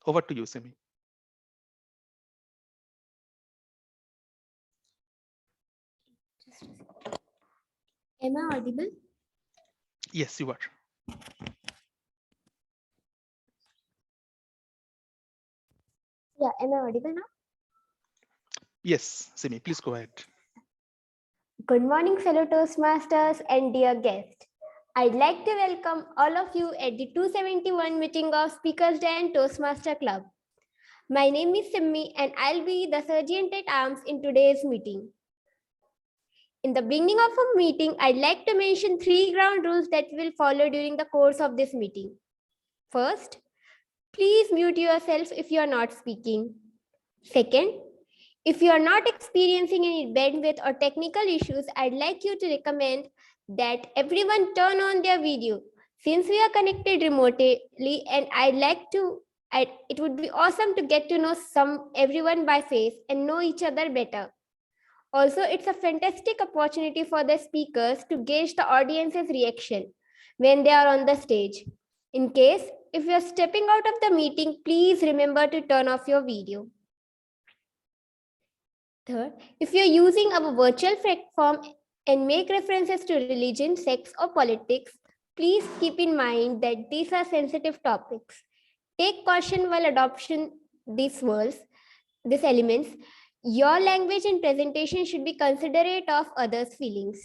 Over to you, Simi. Am I audible? Yes, you are. Yeah, am I audible now? Yes, Simi, please go ahead. Good morning, fellow Toastmasters and dear guests. I'd like to welcome all of you at the 271 meeting of SpeakersDen Toastmaster Club. My name is Simmi and I'll be the sergeant at arms in today's meeting. In the beginning of a meeting, I'd like to mention 3 ground rules that will follow during the course of this meeting. First, please mute yourself if you are not speaking. Second, if you are not experiencing any bandwidth or technical issues, I'd like you to recommend that everyone turn on their video. Since we are connected remotely and it would be awesome to get to know everyone by face and know each other better. Also, it's a fantastic opportunity for the speakers to gauge the audience's reaction when they are on the stage. In case, if you are stepping out of the meeting, please remember to turn off your video. Third, if you're using our virtual platform and make references to religion, sex, or politics, please keep in mind that these are sensitive topics. Take caution while adopting these elements. Your language and presentation should be considerate of others' feelings.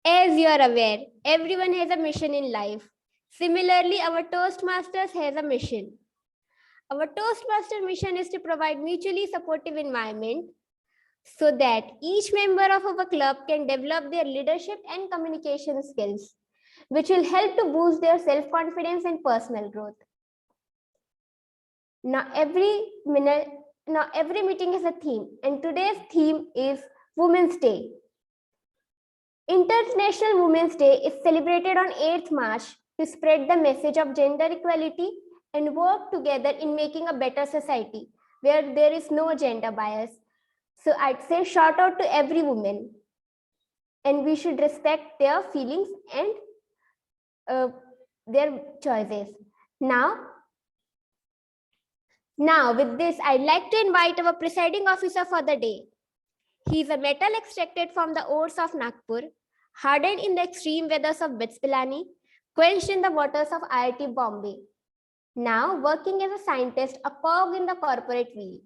As you are aware, everyone has a mission in life. Similarly, our Toastmasters has a mission. Our Toastmaster mission is to provide mutually supportive environment so that each member of our club can develop their leadership and communication skills, which will help to boost their self-confidence and personal growth. Now every meeting has a theme, and today's theme is Women's Day. International Women's Day is celebrated on 8th March to spread the message of gender equality and work together in making a better society where there is no gender bias. So I'd say shout out to every woman, and we should respect their feelings and their choices. Now with this, I'd like to invite our presiding officer for the day. He is a metal extracted from the ores of Nagpur, hardened in the extreme weathers of Bitspilani, quenched in the waters of IIT Bombay. Now working as a scientist, a cog in the corporate wheel.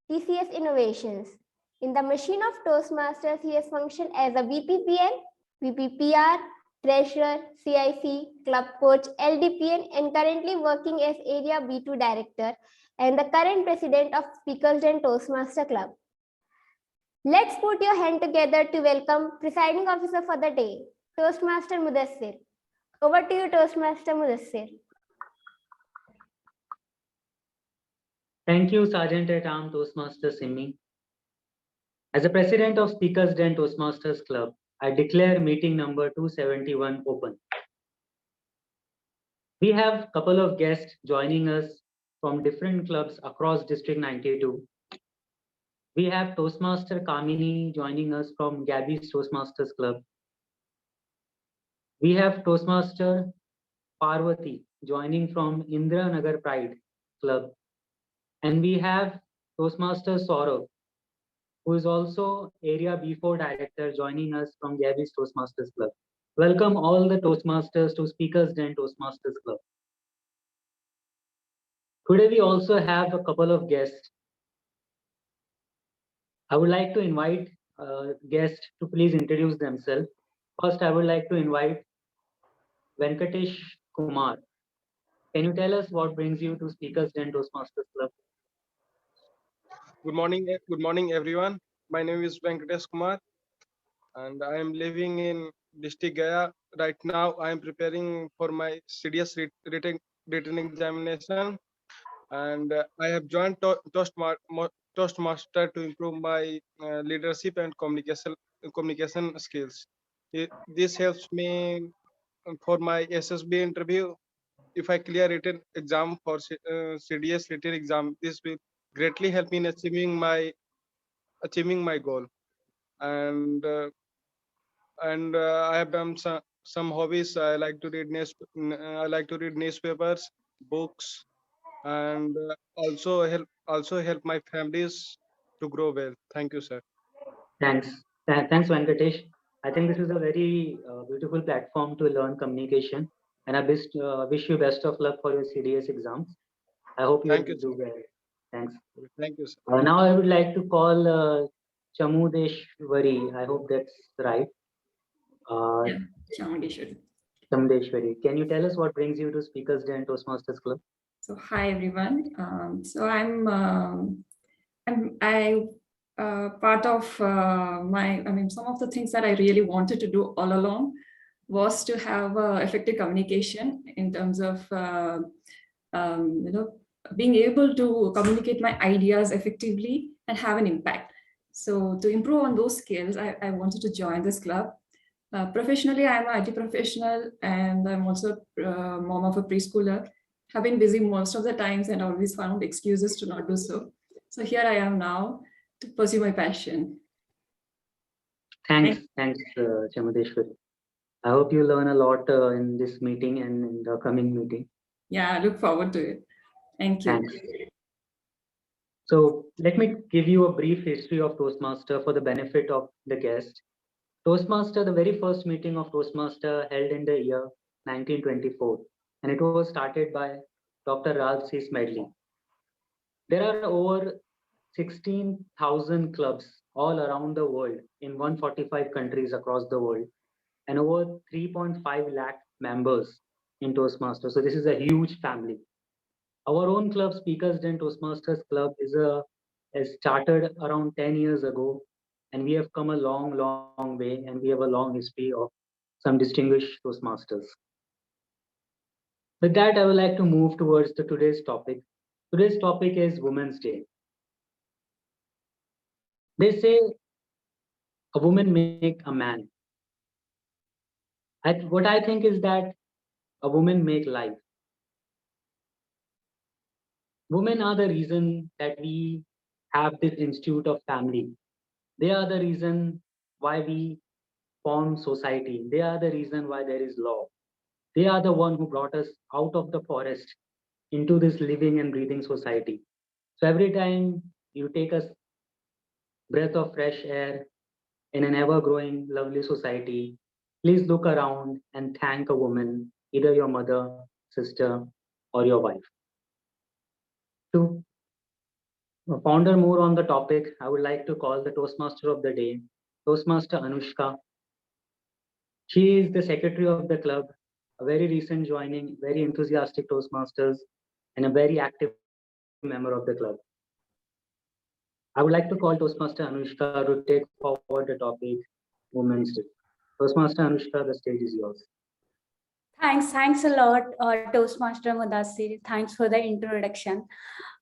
TCS Innovations. In the machine of Toastmasters, he has functioned as a VPPN, VPPR, Treasurer, CIC, Club Coach, LDPN, and currently working as Area B2 Director and the current President of SpeakersDen Toastmaster Club. Let's put your hand together to welcome Presiding Officer for the day, Toastmaster Mudassir. Over to you, Toastmaster Mudassir. Thank you, Sergeant at Arms Toastmaster Simmi. As the President of SpeakersDen Toastmasters Club, I declare meeting number 271 open. We have a couple of guests joining us from different clubs across District 92. We have Toastmaster Kamini joining us from Gabby's Toastmasters Club. We have Toastmaster Parvati joining from Indra Nagar Pride Club. And we have Toastmaster Saurav, who is also Area B4 Director, joining us from Gabby's Toastmasters Club. Welcome all the Toastmasters to SpeakersDen Toastmasters Club. Today we also have a couple of guests. I would like to invite guests to please introduce themselves. First, I would like to invite Venkatesh Kumar. Can you tell us what brings you to SpeakersDen Toastmasters Club? Good morning, everyone. My name is Venkatesh Kumar, and I am living in District Gaya. Right now, I am preparing for my CDS written examination, and I have joined Toastmaster to improve my leadership and communication skills. This helps me for my SSB interview. If I clear written exam for CDS written exam, this will greatly help me in achieving my goal. And I have done some hobbies. I like to read newspapers, books, and also help my families to grow well. Thank you, sir. Thanks. Thanks, Venkatesh. I think this is a very beautiful platform to learn communication. And wish you best of luck for your CDS exams. I hope you Thank will you, do sir. well. Thanks. Thank you, sir. Now I would like to call Chamudeshwari. I hope that's right. Uh, Yeah, Chamundeshwari. Chamudeshwari, can you tell us what brings you to Speakers Day and Toastmasters Club? So hi everyone. So I part of I mean some of the things that I really wanted to do all along was to have effective communication in terms of you know being able to communicate my ideas effectively and have an impact. So to improve on those skills, I wanted to join this club. Professionally, I'm an IT professional and I'm also mom of a preschooler. Have been busy most of the times and always found excuses to not do so. So here I am now to pursue my passion. Thanks, Chamudeshwari. I hope you learn a lot in this meeting and in the coming meeting. Yeah, I look forward to it. Thank you. Thanks. So let me give you a brief history of Toastmaster for the benefit of the guest. Toastmaster, the very first meeting of Toastmaster held in the year 1924, and it was started by Dr. Ralph C. Smedley. There are over 16,000 clubs all around the world in 145 countries across the world, and over 3.5 lakh members in Toastmasters. So this is a huge family. Our own club, SpeakersDen Toastmasters Club, is started around 10 years ago, and we have come a long way, and we have a long history of some distinguished Toastmasters. With that, I would like to move towards today's topic. Today's topic is Women's Day. They say a woman make a man. What I think is that a woman make life. Women are the reason that we have this institute of family. They are the reason why we form society. They are the reason why there is law. They are the one who brought us out of the forest into this living and breathing society. So every time you take a breath of fresh air in an ever-growing, lovely society, please look around and thank a woman, either your mother, sister, or your wife. To ponder more on the topic, I would like to call the Toastmaster of the day, Toastmaster Anushka. She is the secretary of the club, a very recent joining, very enthusiastic Toastmasters, and a very active member of the club. I would like to call Toastmaster Anushka to take forward the topic Women's Day. Toastmaster Anushka, the stage is yours. Thanks a lot, Toastmaster Mudassir. Thanks for the introduction.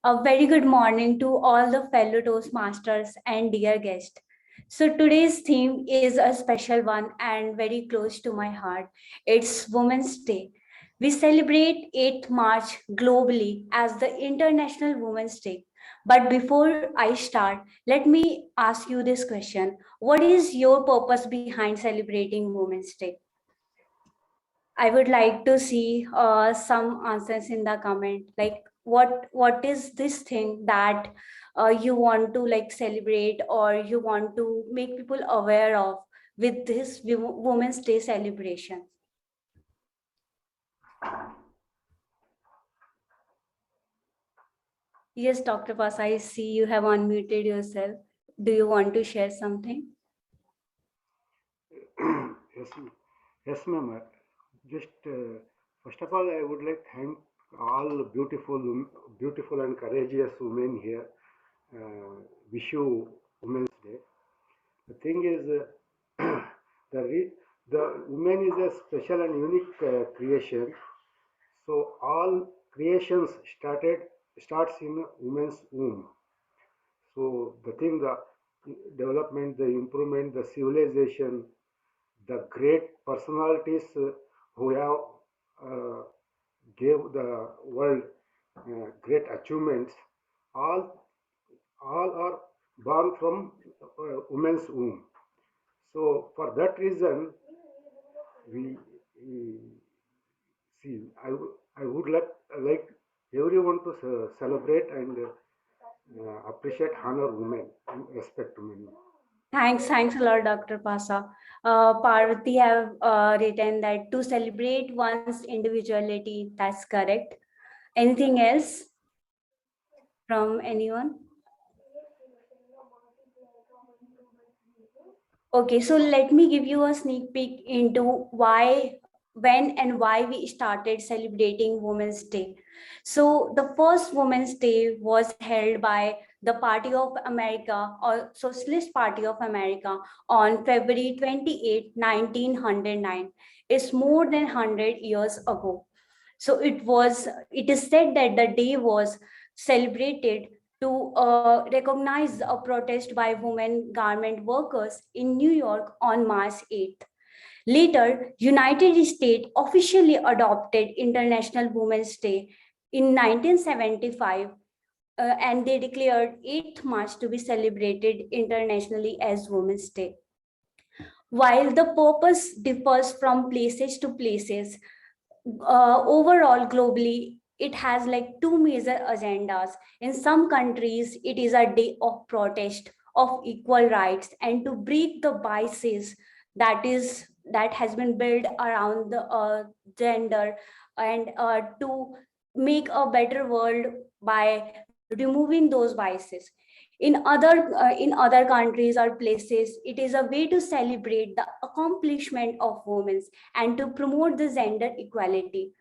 A very good morning to all the fellow Toastmasters and dear guests. So today's theme is a special one and very close to my heart. It's Women's Day. We celebrate 8th March globally as the International Women's Day. But before I start, let me ask you this question. What is your purpose behind celebrating Women's Day? I would like to see some answers in the comment. Like, what is this thing that you want to like celebrate or you want to make people aware of with this Women's Day celebration? Yes, Dr. Pas, I see you have unmuted yourself. Do you want to share something? Yes, yes, ma'am. Just first of all, I would like to thank all beautiful and courageous women here. Wish you Women's Day. The thing is, the woman is a special and unique creation. So all creations starts in woman's womb. So the development, the improvement, the civilization, the great personalities who have uh, gave the world great achievements, all all are born from women's womb. So for that reason, we see. I would like everyone to celebrate and appreciate, honor women and respect women. Thanks a lot, Dr. Pasa. Parvati have written that to celebrate one's individuality. That's correct. Anything else from anyone? Okay, so let me give you a sneak peek into when and why we started celebrating Women's Day. So the first Women's Day was held by the Party of America or Socialist Party of America on February 28, 1909. It's more than 100 years ago. So it is said that the day was celebrated to recognize a protest by women garment workers in New York on March 8th. Later, United States officially adopted International Women's Day in 1975, and they declared 8th March to be celebrated internationally as Women's Day. While the purpose differs from places to places, overall globally it has like two major agendas. In some countries it is a day of protest of equal rights and to break the biases that has been built around the gender, and to make a better world by removing those biases. In other countries or places it is a way to celebrate the accomplishment of women and to promote the gender equality.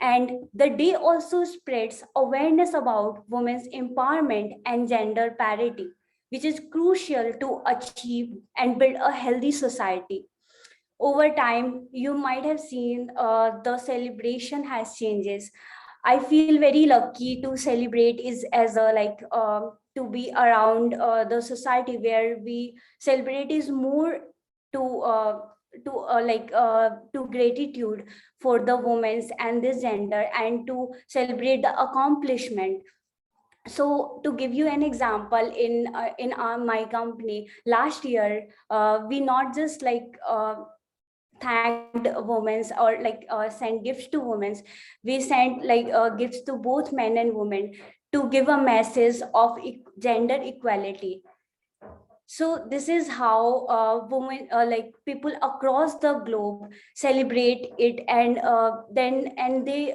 And the day also spreads awareness about women's empowerment and gender parity, which is crucial to achieve and build a healthy society. Over time, you might have seen the celebration has changes. I feel very lucky to celebrate is as a to be around the society where we celebrate is more to to gratitude for the women's and this gender and to celebrate the accomplishment. So to give you an example, in my company last year, we not just thanked women or sent gifts to women. We sent gifts to both men and women to give a message of gender equality. So this is how women people across the globe celebrate it, and they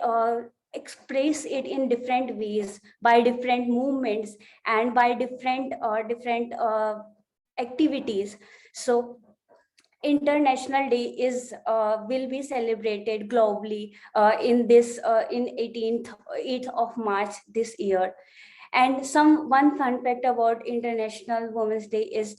express it in different ways by different movements and by different activities. So International Day is will be celebrated globally in 8th of March this year. And one fun fact about International Women's Day is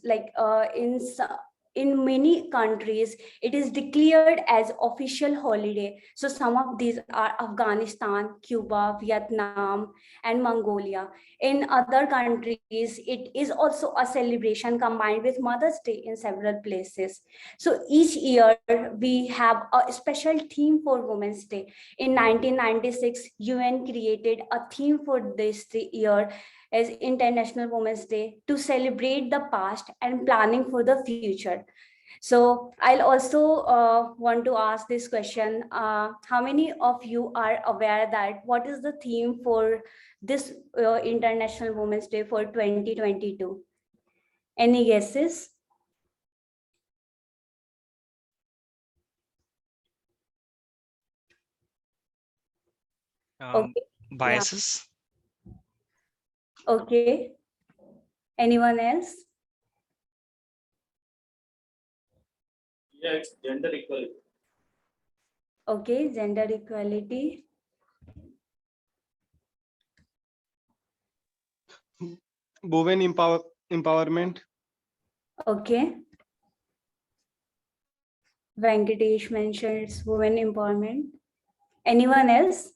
in many countries it is declared as official holiday. So some of these are Afghanistan, Cuba, Vietnam, and Mongolia. In other countries, it is also a celebration combined with Mother's Day in several places. So each year we have a special theme for Women's Day. In 1996, UN created a theme for this year as International Women's Day to celebrate the past and planning for the future. So I'll also want to ask this question. How many of you are aware that what is the theme for this International Women's Day for 2022? Any guesses? Okay. Biases. Yeah. Okay. Anyone else? Yeah, it's gender equality. Okay, gender equality. Women empowerment. Okay. Venkatesh mentions women empowerment. Anyone else?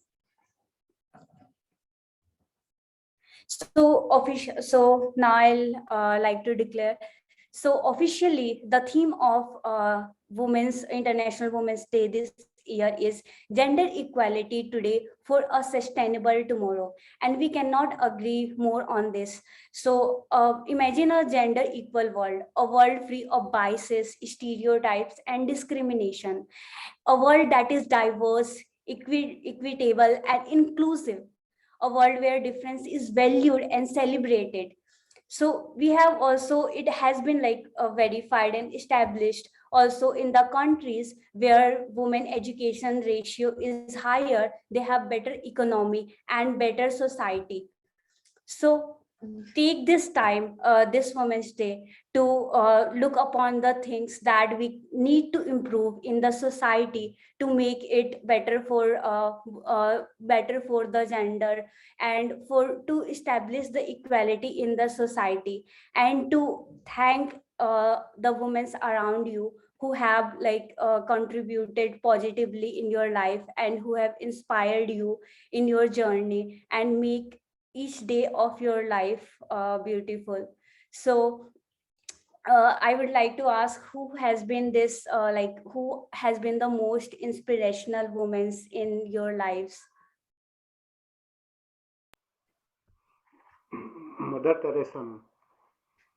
So now I'll like to declare. So officially, the theme of International Women's Day this year is gender equality today for a sustainable tomorrow, and we cannot agree more on this. So imagine a gender equal world, a world free of biases, stereotypes, and discrimination, a world that is diverse, equitable, and inclusive. A world where difference is valued and celebrated. So we have also, it has been like verified and established also in the countries where women education ratio is higher, they have better economy and better society. So take this time, this Women's Day, to look upon the things that we need to improve in the society to make it better for the gender, and for to establish the equality in the society, and to thank the women around you who have contributed positively in your life and who have inspired you in your journey and make each day of your life beautiful. So I would like to ask, who has been this who has been the most inspirational women in your lives? Mother Teresa.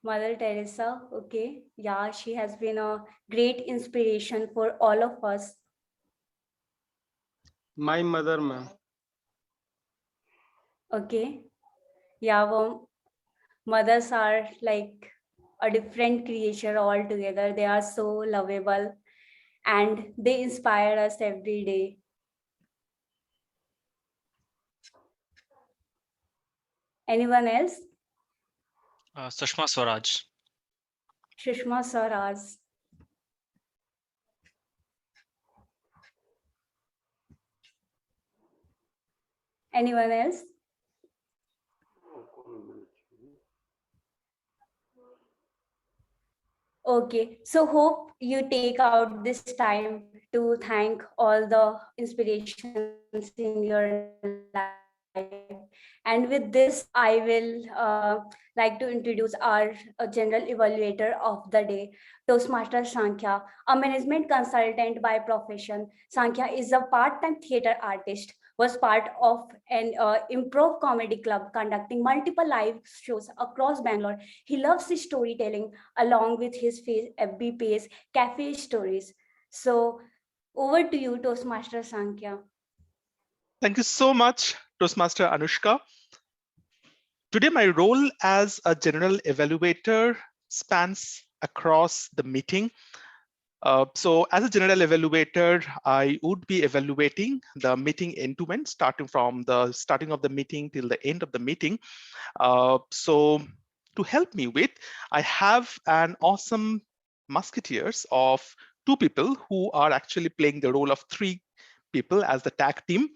Mother Teresa. Okay, yeah, she has been a great inspiration for all of us. My mother, ma'am. Okay, yeah, well, mothers are like a different creature altogether. They are so lovable and they inspire us every day. Anyone else? Sushma Swaraj. Sushma Swaraj. Anyone else? Okay, so hope you take out this time to thank all the inspirations in your life. And with this, I will like to introduce our general evaluator of the day, Toastmaster Sankhya, a management consultant by profession. Sankhya is a part-time theater artist, was part of an improv comedy club conducting multiple live shows across Bangalore. He loves his storytelling along with his FB page, Cafe Stories. So over to you, Toastmaster Sankhya. Thank you so much, Toastmaster Anushka. Today, my role as a general evaluator spans across the meeting. So as a general evaluator, I would be evaluating the meeting end to end, starting from the starting of the meeting till the end of the meeting. So to help me with, I have an awesome musketeers of 2 people who are actually playing the role of 3 people as the tag team.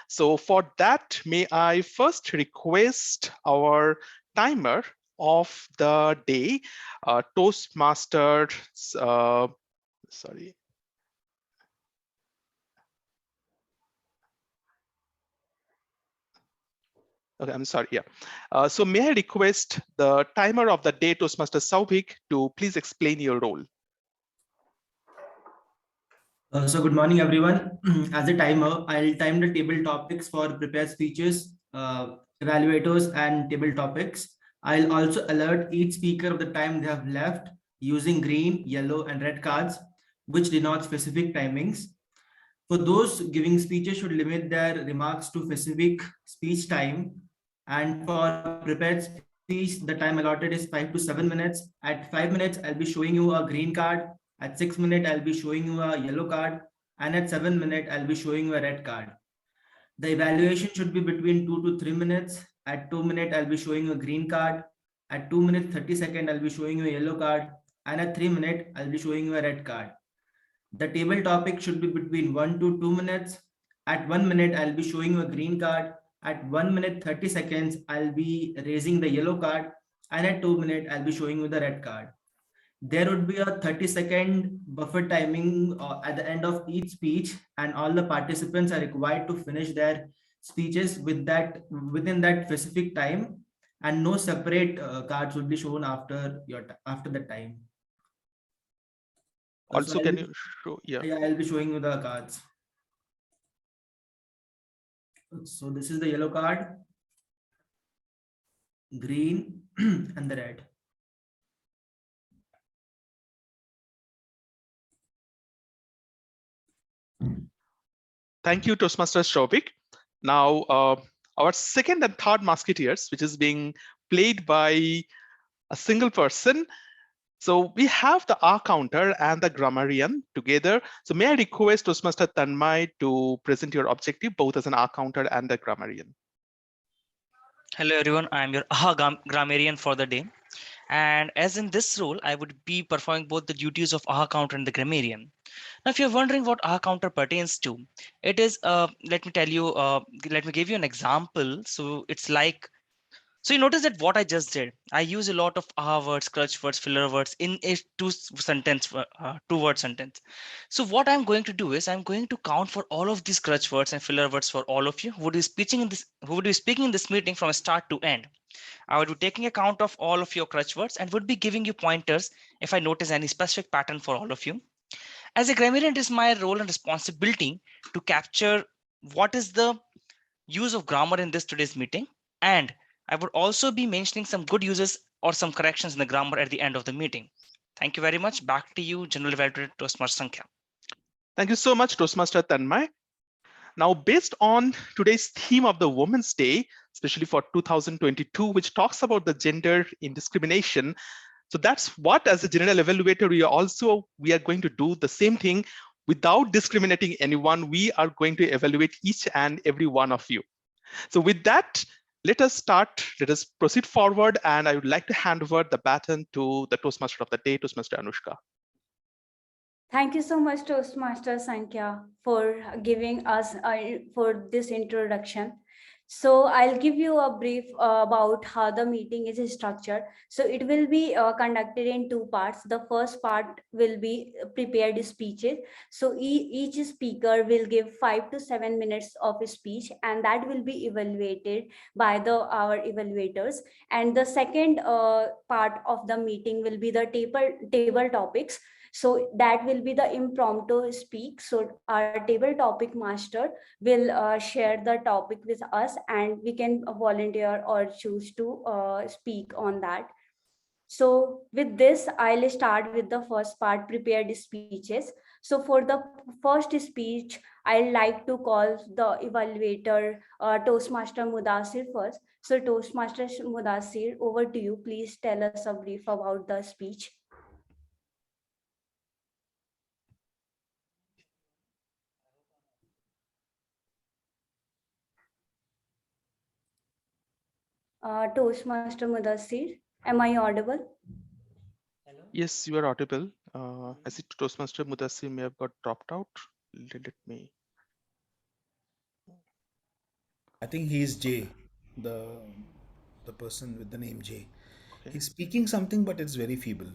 So for that, may I first request our timer of the day, Toastmaster, sorry. Okay, I'm sorry, yeah. So may I request the timer of the day, Toastmaster Sauvik, to please explain your role. So good morning, everyone. As a timer, I'll time the table topics for prepared speeches, evaluators, and table topics. I'll also alert each speaker of the time they have left using green, yellow, and red cards, which denote specific timings. For those giving speeches should limit their remarks to specific speech time. And for prepared speech, the time allotted is 5 to 7 minutes. At 5 minutes, I'll be showing you a green card. At 6 minutes, I'll be showing you a yellow card. And at 7 minutes, I'll be showing you a red card. The evaluation should be between 2 to 3 minutes. At 2 minutes, I'll be showing you a green card. At 2 minutes, 30 seconds, I'll be showing you a yellow card. And at 3 minutes, I'll be showing you a red card. The table topic should be between 1 to 2 minutes. At 1 minute, I'll be showing you a green card. At 1 minute, 30 seconds, I'll be raising the yellow card. And at 2 minutes, I'll be showing you the red card. There would be a 30-second buffer timing at the end of each speech, and all the participants are required to finish their speeches within that specific time, and no separate cards will be shown after the time. Also, can you show? Yeah, I'll be showing you the cards. So this is the yellow card, green, and the red. Thank you, Toastmasters Shobik. Now, our second and third musketeers, which is being played by a single person. So we have the R counter and the grammarian together. So may I request Toastmaster Tanmay to present your objective both as an R counter and the grammarian. Hello everyone, I am your grammarian for the day. And as in this role, I would be performing both the duties of AHA counter and the grammarian. Now, if you're wondering what AHA counter pertains to, it is, let me tell you, let me give you an example. So it's like, so you notice that what I just did, I use a lot of AHA words, clutch words, filler words in a two-word sentence. So what I'm going to do is I'm going to count for all of these clutch words and filler words for all of you who would be speaking in this meeting from start to end. I would be taking account of all of your crutch words and would be giving you pointers if I notice any specific pattern for all of you. As a grammarian, it is my role and responsibility to capture what is the use of grammar in this today's meeting. And I would also be mentioning some good uses or some corrections in the grammar at the end of the meeting. Thank you very much. Back to you, General Evaluator Toastmaster Sankhya. Thank you so much, Toastmaster Tanmay. Now, based on today's theme of the Women's Day, especially for 2022, which talks about the gender indiscrimination, so that's what, as a general evaluator, we are going to do the same thing without discriminating anyone. We are going to evaluate each and every one of you. So with that, let us proceed forward. And I would like to hand over the baton to the Toastmaster of the day, Toastmaster Anushka. Thank you so much, Toastmaster Sankhya, for giving us for this introduction. So I'll give you a brief about how the meeting is structured. So it will be conducted in two parts. The first part will be prepared speeches. So each speaker will give 5 to 7 minutes of a speech, and that will be evaluated by our evaluators. And the second part of the meeting will be the table topics. So that will be the impromptu speak. So our table topic master will share the topic with us, and we can volunteer or choose to speak on that. So with this, I'll start with the first part, prepared speeches. So for the first speech, I'd like to call the evaluator Toastmaster Mudassir first. So Toastmaster Mudassir, over to you. Please tell us a brief about the speech. Toastmaster Mudassir, am I audible? Hello? Yes, you are audible. I see Toastmaster Mudassir may have got dropped out. Let me. I think he is Jay, the person with the name Jay. Okay. He's speaking something, but it's very feeble.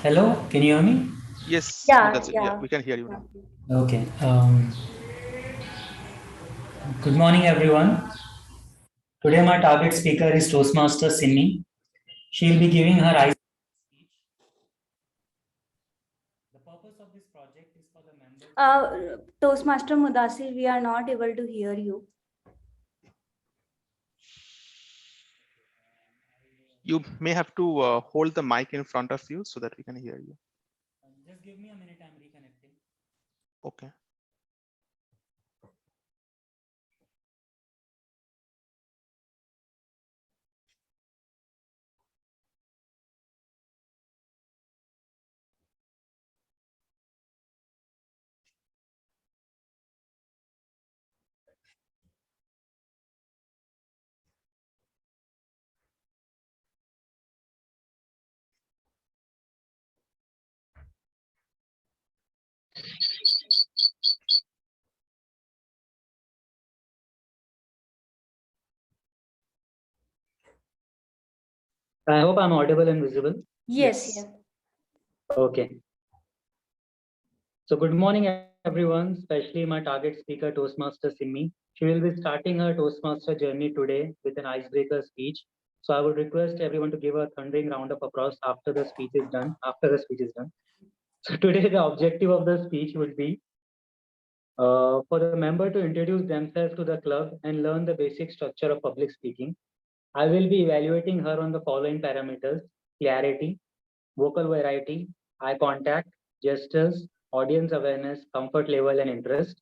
Hello, can you hear me? Yes, Yeah, Mudassir, yeah, we can hear you now. Okay. Good morning, everyone. Today, my target speaker is Toastmaster Simi. She will be giving her speech. The purpose of this project is for the members. Toastmaster Mudassir, we are not able to hear you. You may have to hold the mic in front of you so that we can hear you. Just give me a minute, I'm reconnecting. Okay. I hope I'm audible and visible. Yes. Okay. So good morning, everyone, especially my target speaker, Toastmaster Simi. She will be starting her Toastmaster journey today with an icebreaker speech. So I would request everyone to give a thundering round of applause after the speech is done. So today the objective of the speech would be for the member to introduce themselves to the club and learn the basic structure of public speaking. I will be evaluating her on the following parameters: clarity, vocal variety, eye contact, gestures, audience awareness, comfort level, and interest.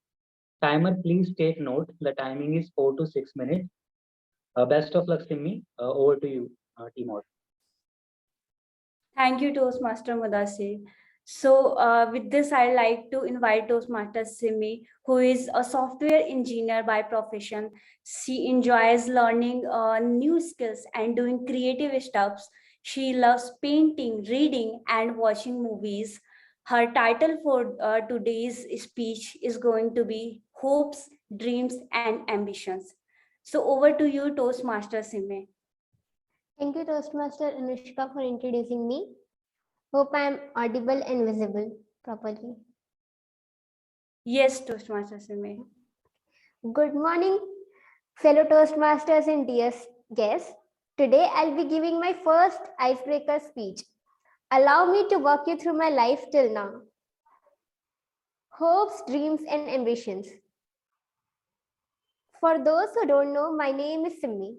Timer, please take note. The timing is 4 to 6 minutes. Best of luck, Simmi. Over to you, team order. Thank you, Toastmaster Mudasir. So with this, I'd like to invite Toastmaster Simi, who is a software engineer by profession. She enjoys learning new skills and doing creative stuffs. She loves painting, reading, and watching movies. Her title for today's speech is going to be Hopes, Dreams, and Ambitions. So over to you, Toastmaster Simi. Thank you, Toastmaster Anushka, for introducing me. Hope I am audible and visible properly. Yes, Toastmaster Simi. Good morning, fellow Toastmasters and dear guests. Today, I'll be giving my first icebreaker speech. Allow me to walk you through my life till now. Hopes, dreams, and ambitions. For those who don't know, my name is Simmi.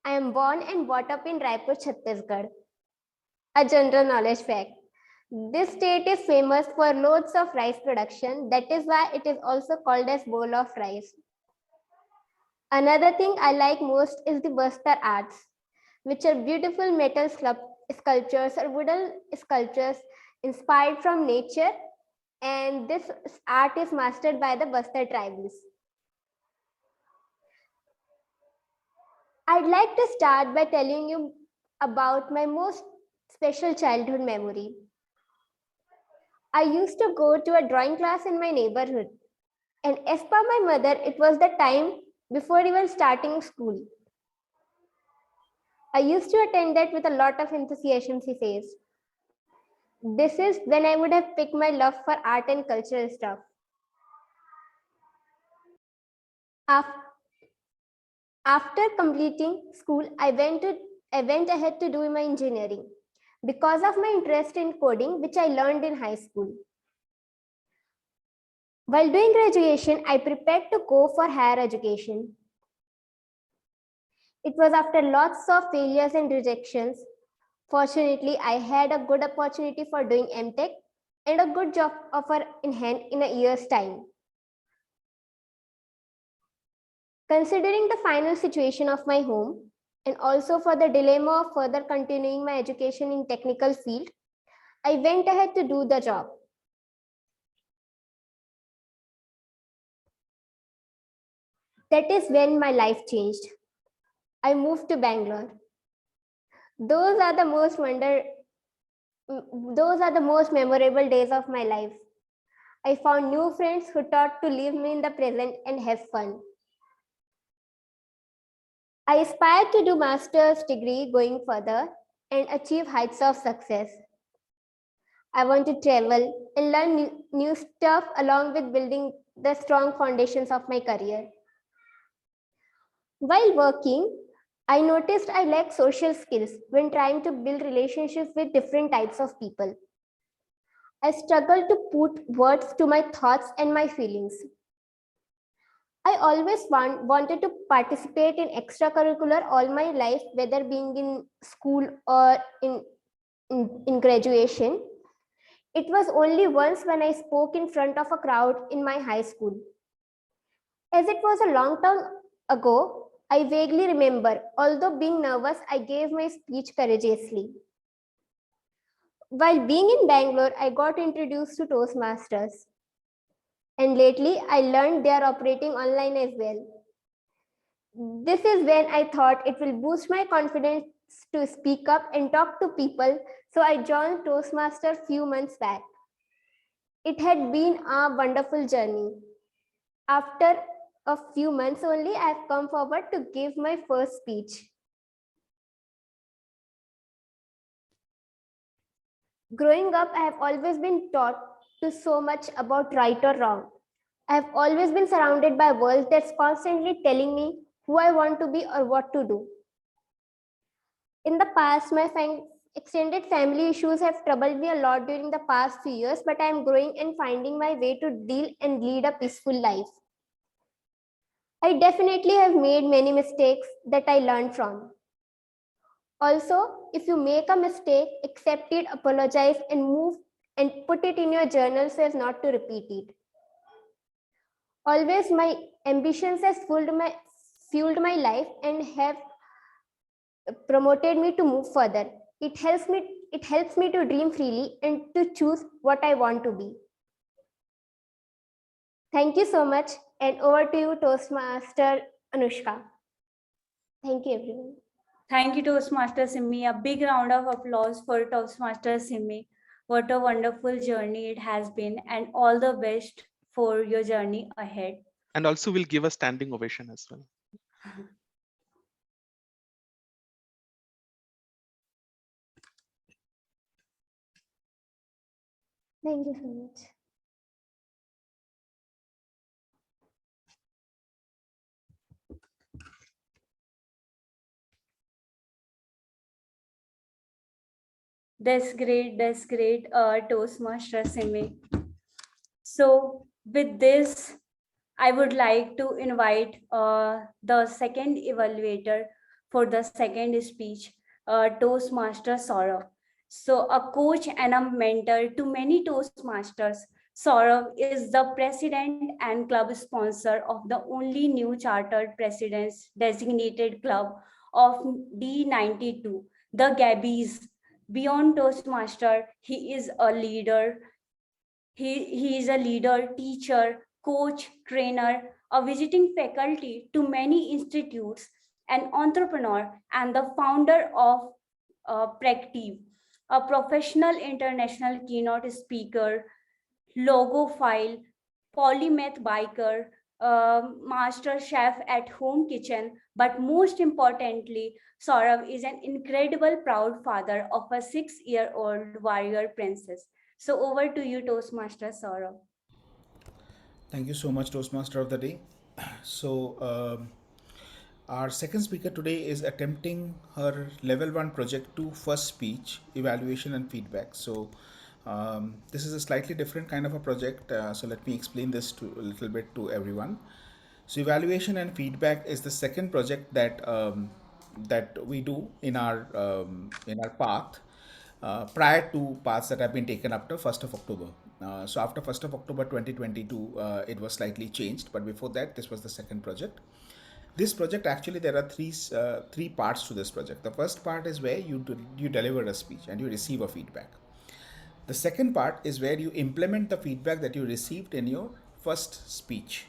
I am born and brought up in Raipur, Chhattisgarh. A general knowledge fact. This state is famous for loads of rice production. That is why it is also called as bowl of rice. Another thing I like most is the Bastar arts, which are beautiful metal sculptures or wooden sculptures inspired from nature. And this art is mastered by the Bastar tribals. I'd like to start by telling you about my most special childhood memory. I used to go to a drawing class in my neighborhood, and as per my mother, it was the time before even starting school. I used to attend that with a lot of enthusiasm, she says. This is when I would have picked my love for art and cultural stuff. After completing school, I went ahead to do my engineering because of my interest in coding, which I learned in high school. While doing graduation, I prepared to go for higher education. It was after lots of failures and rejections. Fortunately, I had a good opportunity for doing MTech and a good job offer in hand in a year's time. Considering the final situation of my home and also for the dilemma of further continuing my education in technical field, I went ahead to do the job. That is when my life changed. I moved to Bangalore. Those are the most memorable days of my life. I found new friends who taught to live me in the present and have fun. I aspired to do master's degree going further and achieve heights of success. I want to travel and learn new stuff along with building the strong foundations of my career. While working, I noticed I lack social skills when trying to build relationships with different types of people. I struggled to put words to my thoughts and my feelings. I always wanted to participate in extracurricular all my life, whether being in school or in graduation. It was only once when I spoke in front of a crowd in my high school. As it was a long time ago, I vaguely remember, although being nervous, I gave my speech courageously. While being in Bangalore, I got introduced to Toastmasters. And lately, I learned they are operating online as well. This is when I thought it will boost my confidence to speak up and talk to people, so I joined Toastmasters a few months back. It had been a wonderful journey. After a few months only, I have come forward to give my first speech. Growing up, I have always been taught to so much about right or wrong. I have always been surrounded by a world that's constantly telling me who I want to be or what to do. In the past, my extended family issues have troubled me a lot during the past few years, but I am growing and finding my way to deal and lead a peaceful life. I definitely have made many mistakes that I learned from. Also, if you make a mistake, accept it, apologize, and move and put it in your journal so as not to repeat it. Always my ambitions has fueled my life and have promoted me to move further. It helps me to dream freely and to choose what I want to be. Thank you so much, and over to you, Toastmaster Anushka. Thank you, everyone. Thank you, Toastmaster Simi. A big round of applause for Toastmaster Simi. What a wonderful journey it has been, and all the best for your journey ahead. And also we'll give a standing ovation as well. Thank you so much. That's great, Toastmaster Simi. So with this, I would like to invite the second evaluator for the second speech, Toastmaster Saurav. So a coach and a mentor to many Toastmasters, Saurav is the president and club sponsor of the only new chartered presidents designated club of D92, the Gabbies. Beyond Toastmaster, he is a leader. He is a leader, teacher, coach, trainer, a visiting faculty to many institutes, an entrepreneur, and the founder of Practive, a professional international keynote speaker, logophile, polymath biker, master chef at home kitchen, but most importantly, Saurav is an incredible proud father of a 6-year-old warrior princess. So over to you, Toastmaster Saurav. Thank you so much, Toastmaster of the Day. So, our second speaker today is attempting her level 1 project 2 first speech, evaluation and feedback. So, this is a slightly different kind of a project. So let me explain this a little bit to everyone. So evaluation and feedback is the second project that we do in our path prior to paths that have been taken after 1st of October. So after 1st of October 2022, it was slightly changed, but before that, this was the second project. This project, actually, there are three parts to this project. The first part is where you deliver a speech and you receive a feedback. The second part is where you implement the feedback that you received in your first speech.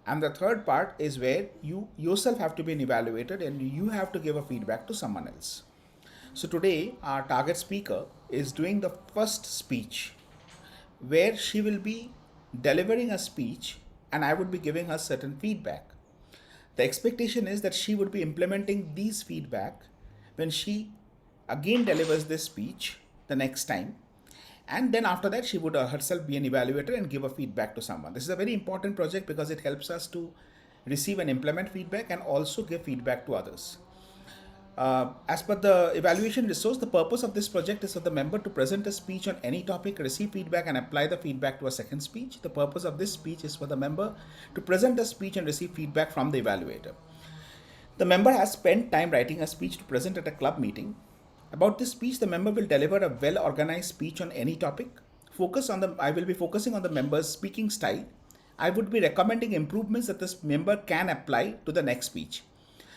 And the third part is where you yourself have to be evaluated and you have to give a feedback to someone else. So today, our target speaker is doing the first speech where she will be delivering a speech and I would be giving her certain feedback. The expectation is that she would be implementing these feedback when she again delivers this speech the next time. And then after that, she would herself be an evaluator and give a feedback to someone. This is a very important project because it helps us to receive and implement feedback and also give feedback to others. As per the evaluation resource, the purpose of this project is for the member to present a speech on any topic, receive feedback and apply the feedback to a second speech. The purpose of this speech is for the member to present a speech and receive feedback from the evaluator. The member has spent time writing a speech to present at a club meeting. About this speech, the member will deliver a well-organized speech on any topic. I will be focusing on the member's speaking style. I would be recommending improvements that this member can apply to the next speech.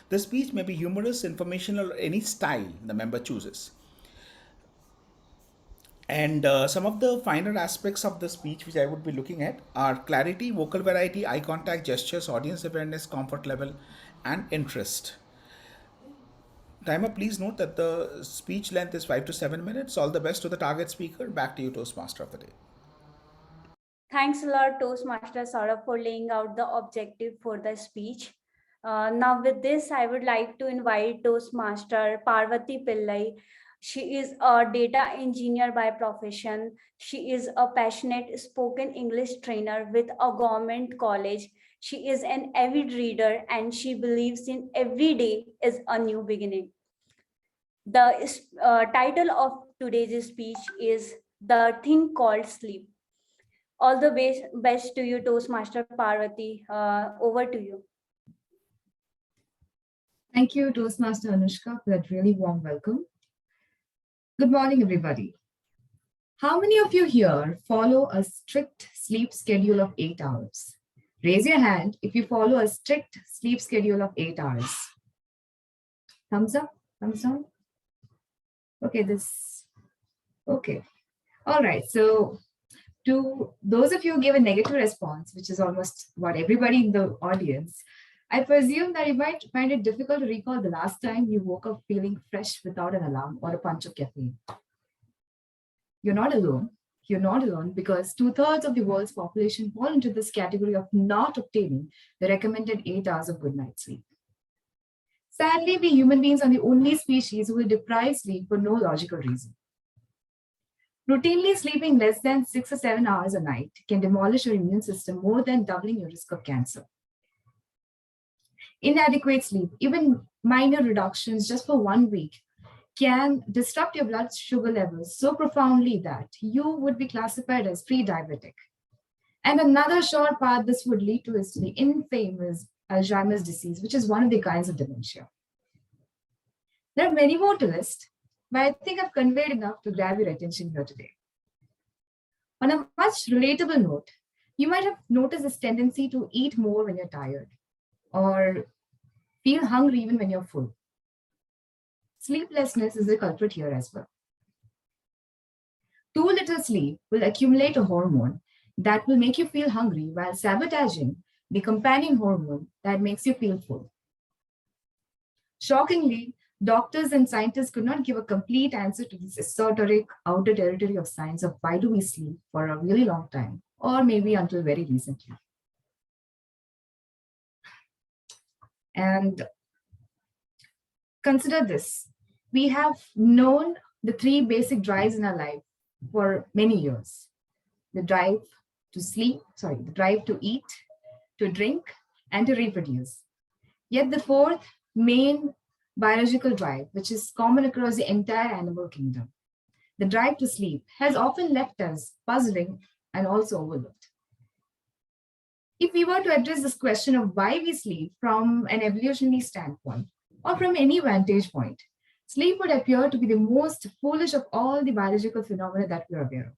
The speech may be humorous, informational, or any style the member chooses. And some of the finer aspects of the speech which I would be looking at are clarity, vocal variety, eye contact, gestures, audience awareness, comfort level, and interest. Timer, please note that the speech length is 5 to 7 minutes. All the best to the target speaker. Back to you, Toastmaster of the Day. Thanks a lot, Toastmaster Saurav, for laying out the objective for the speech. Now with this, I would like to invite Toastmaster Parvati Pillai. She is a data engineer by profession. She is a passionate spoken English trainer with a government college. She is an avid reader and she believes in every day is a new beginning. The title of today's speech is The Thing Called Sleep. All the best to you, Toastmaster Parvati. Over to you. Thank you, Toastmaster Anushka, for that really warm welcome. Good morning, everybody. How many of you here follow a strict sleep schedule of 8 hours? Raise your hand if you follow a strict sleep schedule of 8 hours. Thumbs up, thumbs down. Okay, okay. All right, so to those of you who gave a negative response, which is almost what everybody in the audience, I presume that you might find it difficult to recall the last time you woke up feeling fresh without an alarm or a punch of caffeine. You're not alone. You're not alone because 2/3 of the world's population fall into this category of not obtaining the recommended 8 hours of good night sleep. Sadly, we human beings are the only species who will deprive sleep for no logical reason. Routinely sleeping less than 6 or 7 hours a night can demolish your immune system, more than doubling your risk of cancer. Inadequate sleep, even minor reductions just for 1 week, can disrupt your blood sugar levels so profoundly that you would be classified as pre-diabetic. And another short path this would lead to is the infamous Alzheimer's disease, which is one of the kinds of dementia. There are many more to list, but I think I've conveyed enough to grab your attention here today. On a much relatable note, you might have noticed this tendency to eat more when you're tired or feel hungry even when you're full. Sleeplessness is the culprit here as well. Too little sleep will accumulate a hormone that will make you feel hungry while sabotaging the companion hormone that makes you feel full. Shockingly, doctors and scientists could not give a complete answer to this esoteric outer territory of science of why do we sleep for a really long time, or maybe until very recently. And consider this. We have known the 3 basic drives in our life for many years. The drive to sleep, the drive to eat, to drink, and to reproduce. Yet the 4th main biological drive, which is common across the entire animal kingdom, the drive to sleep, has often left us puzzling and also overlooked. If we were to address this question of why we sleep from an evolutionary standpoint, or from any vantage point, sleep would appear to be the most foolish of all the biological phenomena that we are aware of.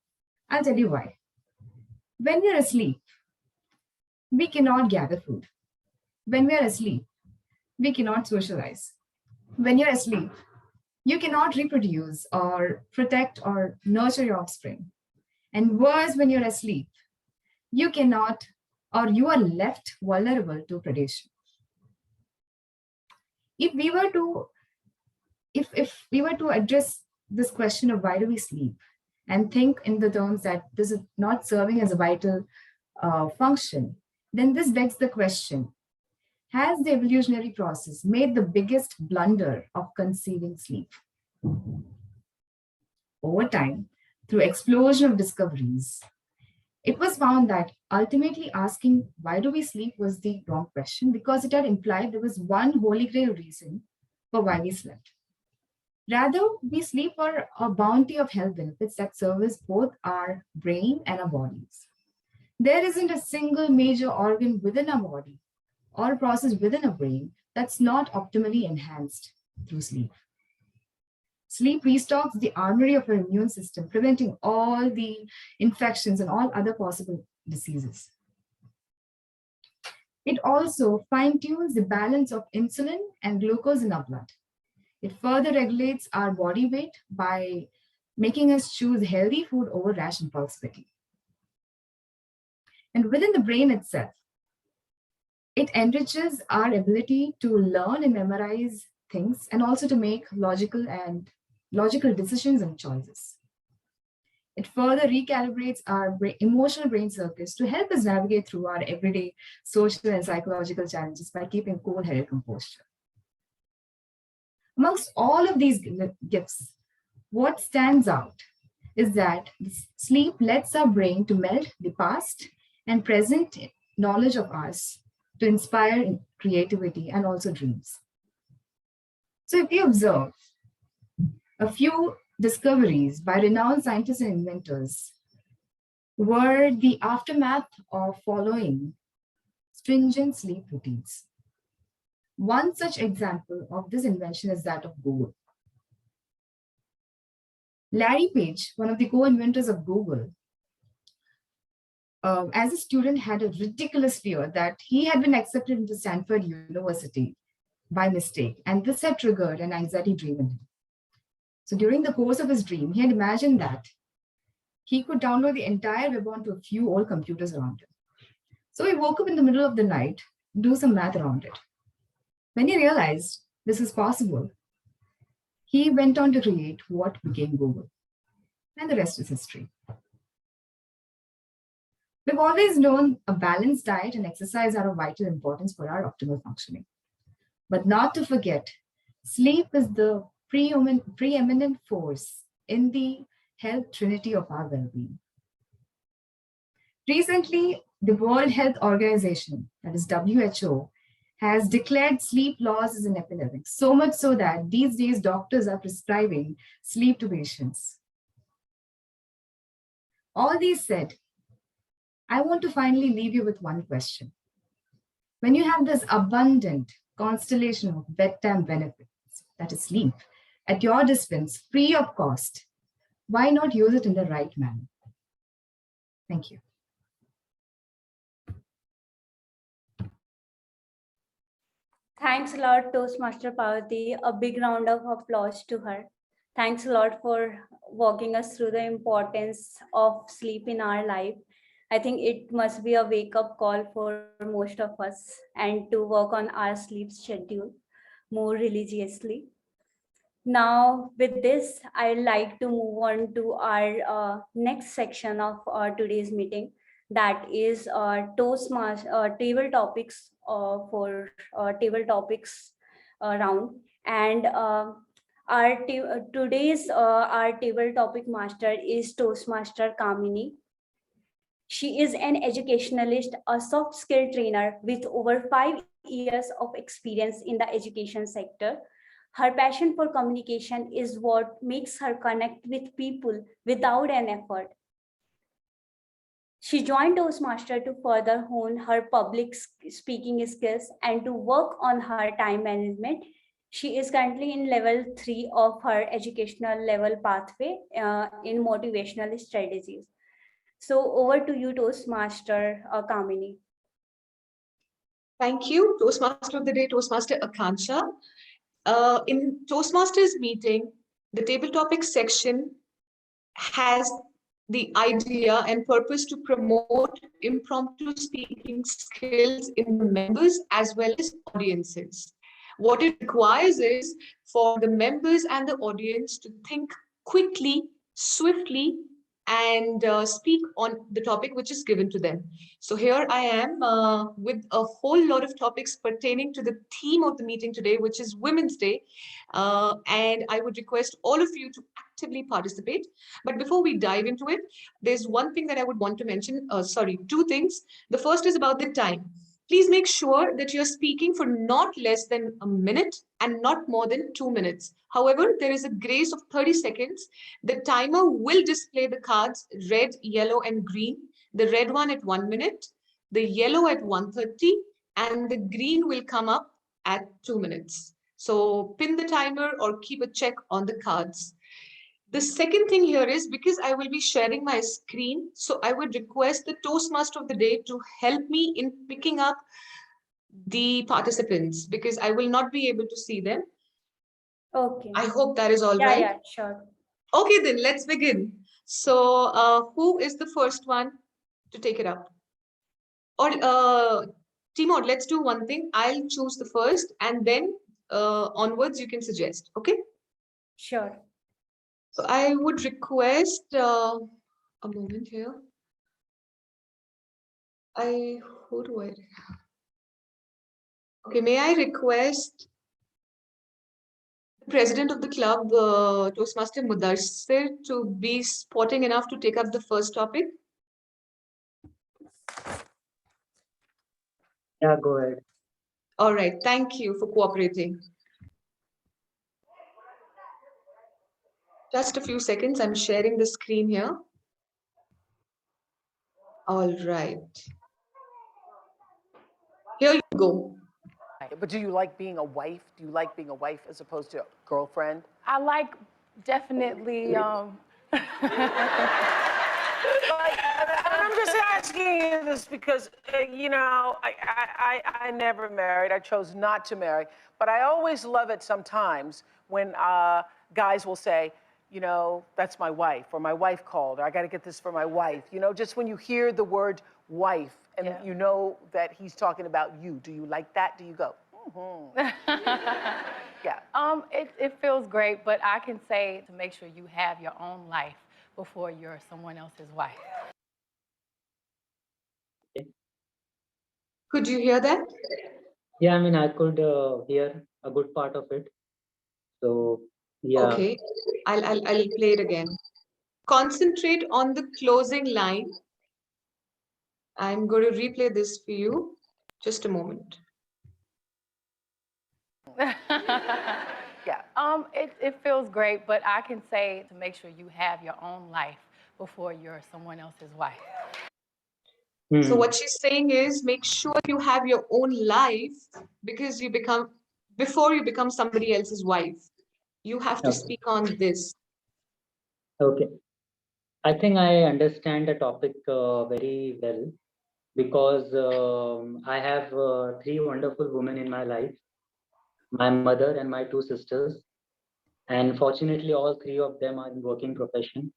I'll tell you why. When we are asleep, we cannot gather food. When we are asleep, we cannot socialize. When you're asleep, you cannot reproduce or protect or nurture your offspring. And worse, when you're asleep, you cannot, or you are left vulnerable to predation. If we were to address this question of why do we sleep and think in the terms that this is not serving as a vital function, then this begs the question, has the evolutionary process made the biggest blunder of conceiving sleep? Over time, through explosion of discoveries, it was found that ultimately asking why do we sleep was the wrong question, because it had implied there was one holy grail reason for why we slept. Rather, we sleep for a bounty of health benefits that service both our brain and our bodies. There isn't a single major organ within our body or process within our brain that's not optimally enhanced through sleep. Sleep restocks the armory of our immune system, preventing all the infections and all other possible diseases. It also fine-tunes the balance of insulin and glucose in our blood. It further regulates our body weight by making us choose healthy food over rash impulse picking. And within the brain itself, it enriches our ability to learn and memorize things and also to make logical decisions and choices. It further recalibrates our emotional brain circuits to help us navigate through our everyday social and psychological challenges by keeping cool-headed composure. Amongst all of these gifts, what stands out is that sleep lets our brain to meld the past and present knowledge of us to inspire creativity and also dreams. So if you observe a few discoveries by renowned scientists and inventors were the aftermath of following stringent sleep routines. One such example of this invention is that of gold. Larry Page, one of the co-inventors of Google, as a student had a ridiculous fear that he had been accepted into Stanford University by mistake, and this had triggered an anxiety dream in him. So during the course of his dream, he had imagined that he could download the entire web onto a few old computers around him. So he woke up in the middle of the night, do some math around it. When he realized this is possible, he went on to create what became Google. And the rest is history. We've always known a balanced diet and exercise are of vital importance for our optimal functioning. But not to forget, sleep is the preeminent force in the health trinity of our well-being. Recently, the World Health Organization, that is WHO, has declared sleep loss as an epidemic, so much so that these days doctors are prescribing sleep to patients. All these said, I want to finally leave you with one question. When you have this abundant constellation of bedtime benefits, that is sleep, at your dispense, free of cost, why not use it in the right manner? Thank you. Thanks a lot, Toastmaster Parvati. A big round of applause to her. Thanks a lot for walking us through the importance of sleep in our life. I think it must be a wake-up call for most of us and to work on our sleep schedule more religiously. Now, with this, I'd like to move on to our next section of today's meeting, that is table topics for table topics round. And today's our table topic master is Toastmaster Kamini. She is an educationalist, a soft skill trainer with over 5 years of experience in the education sector. Her passion for communication is what makes her connect with people without an effort. She joined Toastmaster to further hone her public speaking skills and to work on her time management. She is currently in level 3 of her educational level pathway in motivational strategies. So over to you, Toastmaster Kamini. Thank you, Toastmaster of the Day, Toastmaster Akanksha. In Toastmasters meeting, the table topic section has the idea and purpose to promote impromptu speaking skills in the members as well as audiences. What it requires is for the members and the audience to think quickly, swiftly, and speak on the topic which is given to them. So here I am with a whole lot of topics pertaining to the theme of the meeting today, which is Women's Day. And I would request all of you to actively participate. But before we dive into it, there's one thing that I would want to mention, two things. The first is about the time. Please make sure that you're speaking for not less than a minute and not more than 2 minutes. However, there is a grace of 30 seconds. The timer will display the cards red, yellow, and green. The red one at 1 minute, the yellow at 1:30, and the green will come up at 2 minutes. So pin the timer or keep a check on the cards. The second thing here is because I will be sharing my screen, so I would request the Toastmaster of the Day to help me in picking up the participants because I will not be able to see them. Okay. I hope that is all right. Yeah, sure. Okay, then let's begin. So who is the first one to take it up? Or Timur, let's do one thing. I'll choose the first and then onwards you can suggest, okay? Sure. So I would request a moment here. Who do I? Okay, may I request the president of the club, Toastmaster Mudassir, to be sporting enough to take up the first topic? Yeah, go ahead. All right, thank you for cooperating. Just a few seconds, I'm sharing the screen here. All right. Here you go. But do you like being a wife? Do you like being a wife as opposed to a girlfriend? I like Definitely. I'm just asking you this because, I never married. I chose not to marry. But I always love it sometimes when guys will say, that's my wife, or my wife called, or I got to get this for my wife. Just when you hear the word wife and you know that he's talking about you. Do you like that? Do you go, Yeah. It feels great, but I can say to make sure you have your own life before you're someone else's wife. Could you hear that? Yeah, I mean, I could hear a good part of it. So, yeah. Okay, I'll play it again. Concentrate on the closing line. I'm going to replay this for you. Just a moment. Yeah. It feels great, but I can say to make sure you have your own life before you're someone else's wife. So what she's saying is make sure you have your own life because before you become somebody else's wife. You have to speak on this. Okay. I think I understand the topic very well because I have three wonderful women in my life, my mother and my two sisters. And fortunately, all three of them are in working profession.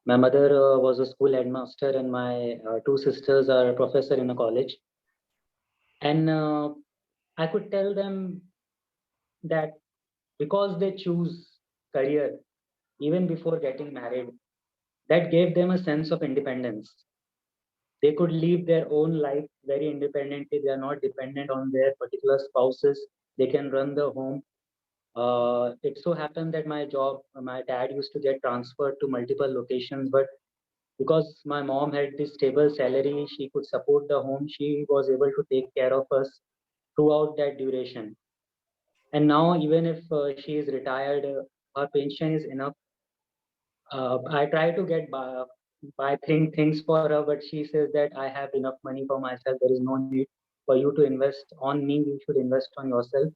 My mother was a school headmaster and my two sisters are a professor in a college. And I could tell them that because they choose career even before getting married, that gave them a sense of independence. They could live their own life very independently. They are not dependent on their particular spouses. They can run the home. It so happened that my job, my dad used to get transferred to multiple locations, but because my mom had this stable salary, she could support the home. She was able to take care of us throughout that duration. And now, even if she is retired, her pension is enough. I try to buy things for her, but she says that I have enough money for myself. There is no need for you to invest on me. You should invest on yourself.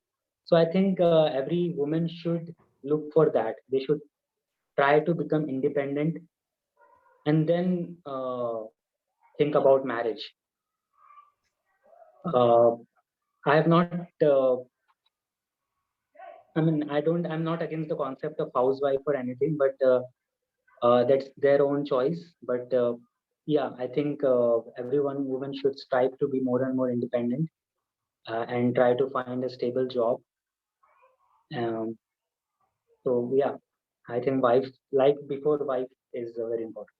So I think every woman should look for that. They should try to become independent and then think about marriage. I have not. I mean, I'm not against the concept of housewife or anything, but that's their own choice. But yeah, I think woman should strive to be more and more independent and try to find a stable job. Um, so yeah, I think life before wife is very important.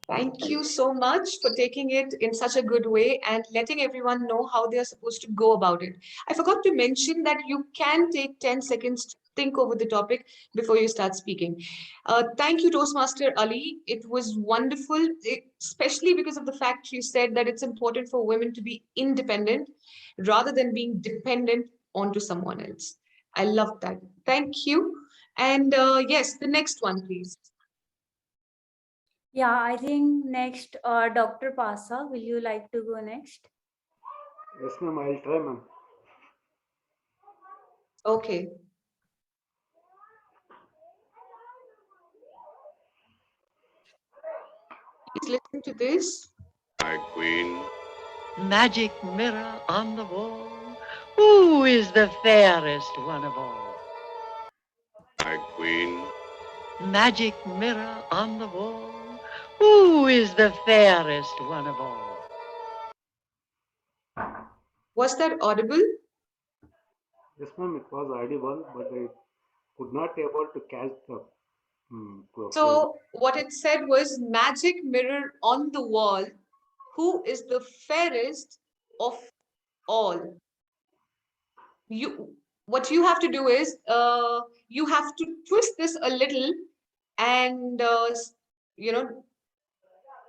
Thank you so much for taking it in such a good way and letting everyone know how they're supposed to go about it. I forgot to mention that you can take 10 seconds to think over the topic before you start speaking. Thank you, Toastmaster Ali. It was wonderful, especially because of the fact you said that it's important for women to be independent rather than being dependent onto someone else. I love that. Thank you. And yes, the next one, please. Yeah, I think next, Dr. Pasa, will you like to go next? Yes, ma'am, I'll try, ma'am. Okay. Please listen to this. My queen. Magic mirror on the wall, who is the fairest one of all? My queen. Magic mirror on the wall, who is the fairest one of all? Was that audible? Yes, ma'am, it was audible, but I could not able to catch the. So what it said was magic mirror on the wall, who is the fairest of all? What you have to do is you have to twist this a little and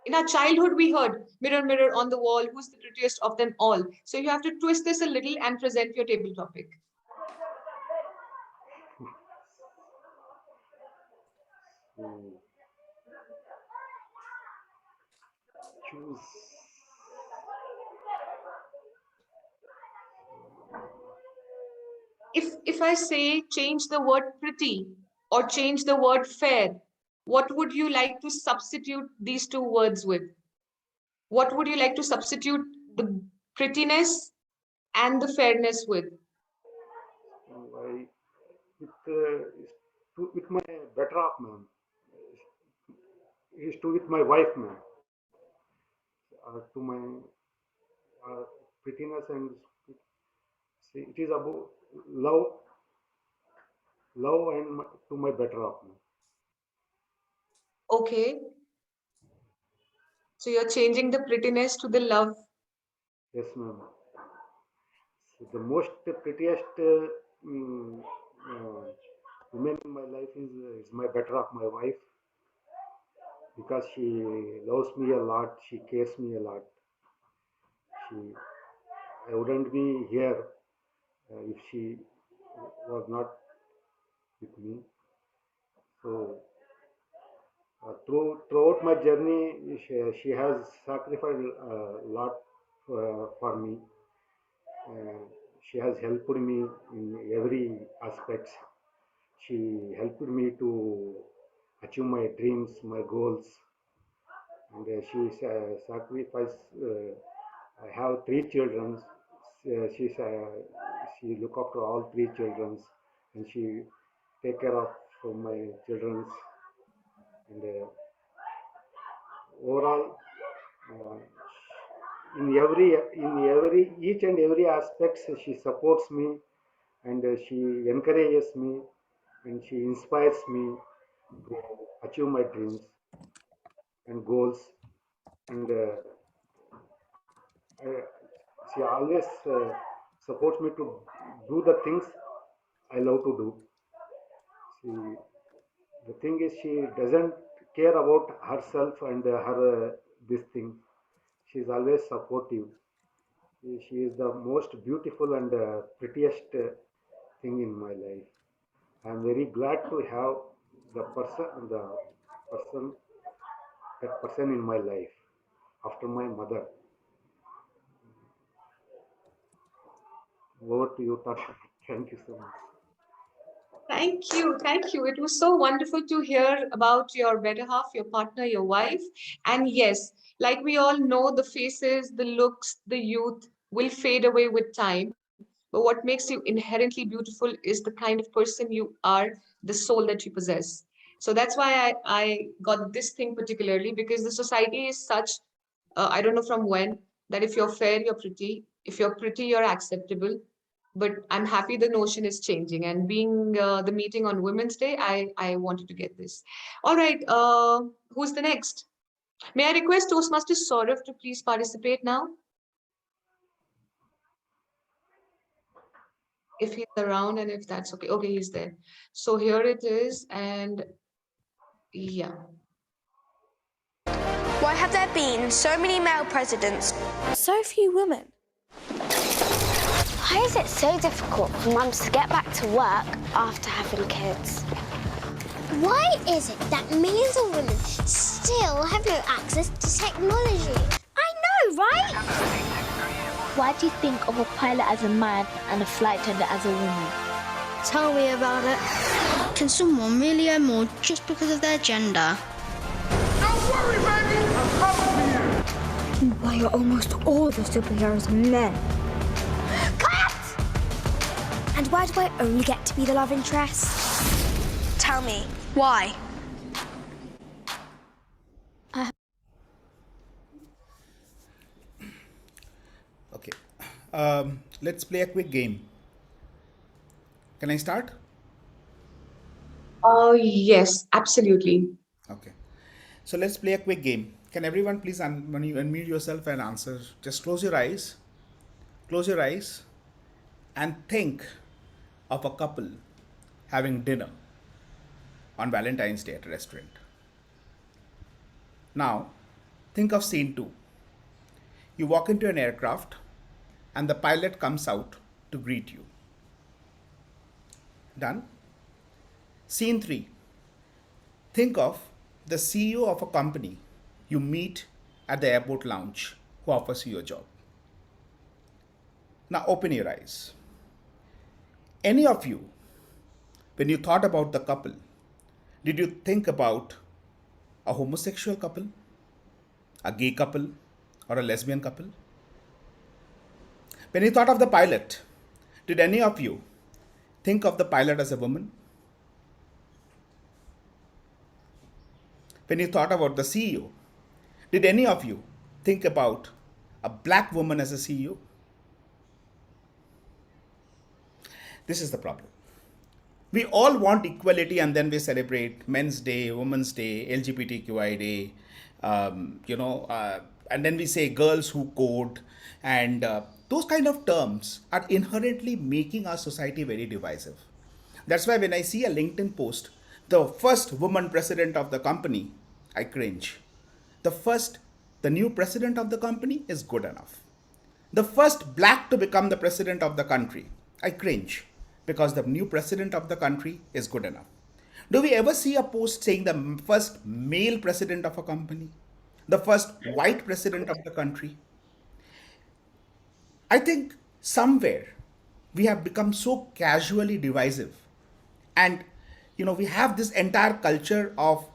in our childhood we heard mirror mirror on the wall, who's the prettiest of them all? So you have to twist this a little and present your table topic. Choose. If if I say change the word pretty or change the word fair, what would you like to substitute these two words with? What would you like to substitute the prettiness and the fairness with? With my better half, ma'am. Is to with my wife, ma'am. To my prettiness and see, it is about love and to my better half, ma'am. Okay. So you're changing the prettiness to the love. Yes, ma'am. So the most prettiest woman in my life is my better half, my wife, because she loves me a lot. She cares me a lot. I wouldn't be here if she was not with me. So throughout my journey, she has sacrificed a lot for me. She has helped me in every aspect. She helped me to achieve my dreams, my goals, and she sacrificed. I have three children. She look after all three children, and she take care of my children. And overall, uh, in every each and every aspect, she supports me, and she encourages me, and she inspires me to achieve my dreams and goals. And she always supports me to do the things I love to do. She, the thing is, she doesn't care about herself and her this thing. She is always supportive. She is the most beautiful and prettiest thing in my life. I am very glad to have the person, that person in my life after my mother. Over to you, Tasha. Thank you so much. Thank you. Thank you. It was so wonderful to hear about your better half, your partner, your wife. And yes, like we all know, the faces, the looks, the youth will fade away with time. But what makes you inherently beautiful is the kind of person you are, the soul that you possess. So that's why I got this thing particularly, because the society is such, I don't know from when, that if you're fair, you're pretty. If you're pretty, you're acceptable. But I'm happy the notion is changing. And being the meeting on Women's Day, I wanted to get this. All right, who's the next? May I request Toastmaster Saurav to please participate now? If he's around and if that's okay. Okay, he's there. So here it is, and yeah. Why have there been so many male presidents, so few women? Why is it so difficult for mums to get back to work after having kids? Why is it that millions of women still have no access to technology? I know, right? Why do you think of a pilot as a man and a flight attendant as a woman? Tell me about it. Can someone really earn more just because of their gender? Don't worry, baby! I'm coming for you! Why are almost all the superheroes men? Cut! And why do I only get to be the love interest? Tell me, why? Okay, let's play a quick game. Can I start? Yes, absolutely. Okay, so let's play a quick game. Can everyone please unmute yourself and answer? Just close your eyes, and think of a couple having dinner on Valentine's Day at a restaurant. Now, think of scene 2. You walk into an aircraft and the pilot comes out to greet you. Done? Scene 3. Think of the CEO of a company you meet at the airport lounge who offers you a job. Now open your eyes. Any of you, when you thought about the couple, did you think about a homosexual couple, a gay couple, or a lesbian couple? When you thought of the pilot, did any of you think of the pilot as a woman? When you thought about the CEO, did any of you think about a black woman as a CEO? This is the problem. We all want equality, and then we celebrate Men's Day, Women's Day, LGBTQI Day, and then we say girls who code, and those kind of terms are inherently making our society very divisive. That's why when I see a LinkedIn post, the first woman president of the company, I cringe. The new president of the company is good enough. The first black to become the president of the country, I cringe, because the new president of the country is good enough. Do we ever see a post saying the first male president of a company, the first white president of the country? I think somewhere we have become so casually divisive, and we have this entire culture of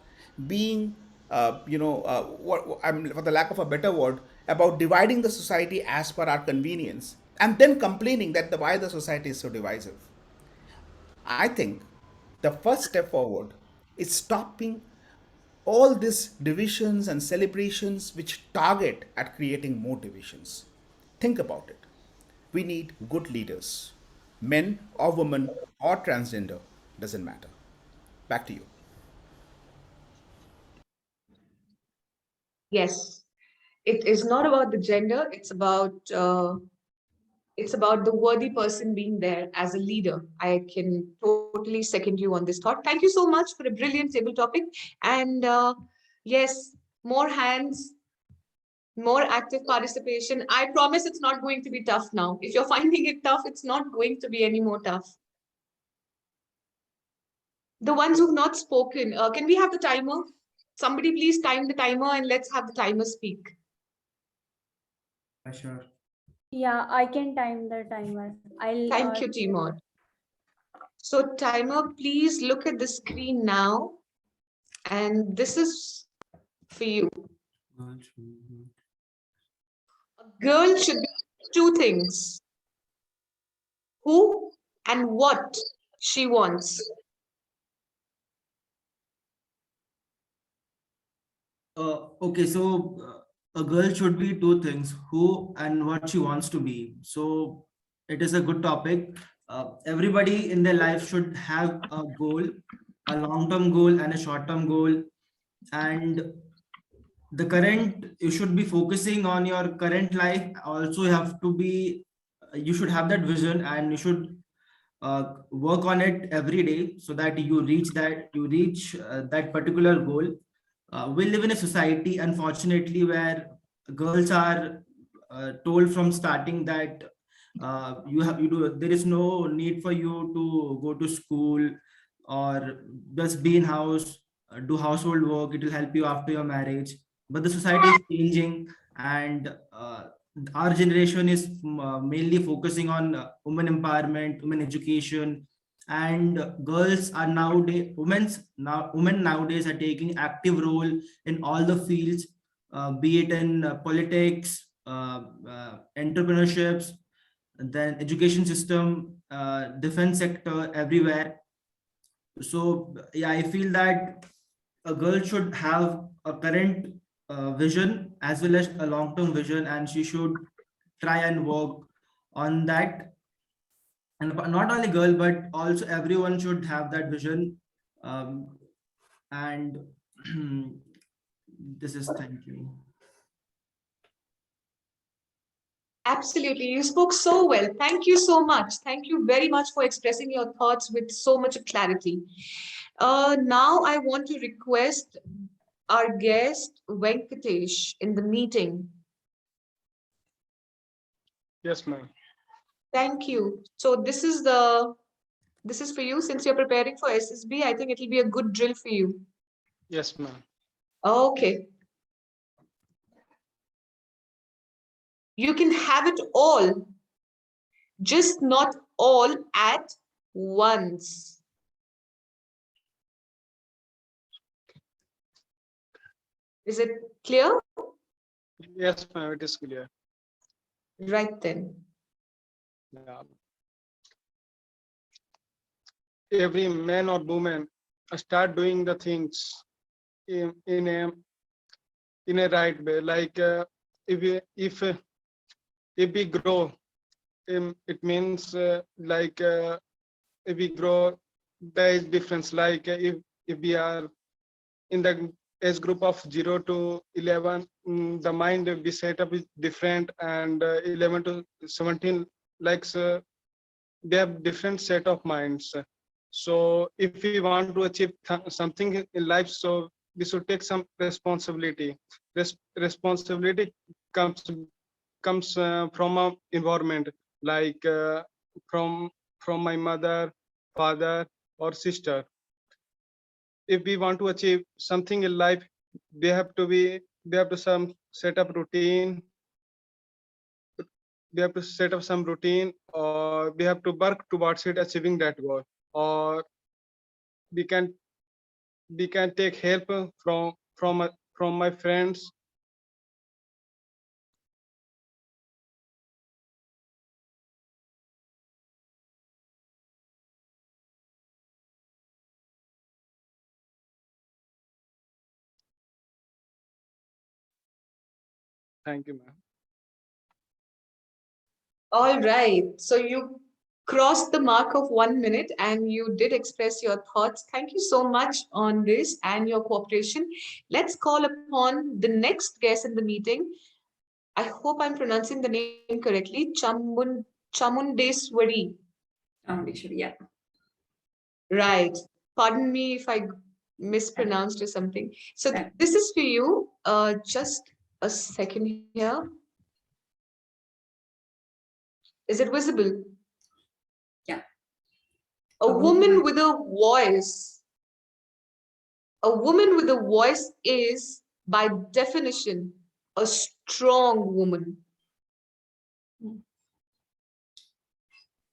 being for the lack of a better word, about dividing the society as per our convenience, and then complaining that why the society is so divisive. I think the first step forward is stopping all these divisions and celebrations which target at creating more divisions. Think about it. We need good leaders, men or women or transgender, doesn't matter. Back to you. Yes, it is not about the gender. It's about the worthy person being there as a leader. I can totally second you on this thought. Thank you so much for a brilliant table topic. And yes, more hands, more active participation. I promise it's not going to be tough now. If you're finding it tough, it's not going to be any more tough. The ones who've not spoken, can we have the timer? Somebody please time the timer and let's have the timer speak. Sure. Yeah, I can time the timer. Thank you, Timur. So timer, please look at the screen now. And this is for you. A girl should be two things: who and what she wants. Okay, so a girl should be two things: who and what she wants to be. So it is a good topic. Everybody in their life should have a goal, a long-term goal and a short-term goal. And you should be focusing on your current life. Also, you should have that vision, and you should work on it every day so that you reach that particular goal. We live in a society, unfortunately, where girls are told from starting that there is no need for you to go to school, or just be in house, do household work. It will help you after your marriage. But the society is changing, and our generation is mainly focusing on women empowerment, women education, and women nowadays are taking active role in all the fields, be it in politics, entrepreneurships, then education system, defense sector, everywhere. So yeah, I feel that a girl should have a current vision as well as a long-term vision, and she should try and work on that. And not only girl, but also everyone should have that vision. And thank you. Absolutely. You spoke so well. Thank you so much. Thank you very much for expressing your thoughts with so much clarity. Now I want to request our guest Venkatesh in the meeting. Yes, ma'am. Thank you. So this is for you. Since you're preparing for SSB, I think it'll be a good drill for you. Yes, ma'am. Okay. You can have it all, just not all at once. Is it clear? Yes, ma'am, it is clear. Right then. Yeah. Every man or woman start doing the things in a right way. Like if we grow, it means if we grow, there is difference. Like if we are in the age group of 0 to 11, the mind we set up is different, and 11 to 17, like they have different set of minds. So if we want to achieve something in life, so we should take some responsibility. Responsibility comes from our environment, like from my mother, father, or sister. If we want to achieve something in life, they have to set up routine. We have to set up some routine, or we have to work towards it, achieving that goal. Or we can take help from my friends. Thank you, ma'am. All right. So you crossed the mark of 1 minute and you did express your thoughts. Thank you so much on this and your cooperation. Let's call upon the next guest in the meeting. I hope I'm pronouncing the name correctly. Chamundeswari. Chamundeswari, yeah. Right. Pardon me if I mispronounced or something. So this is for you. Just a second here. Is it visible? Yeah. A woman with a voice. A woman with a voice is, by definition, a strong woman.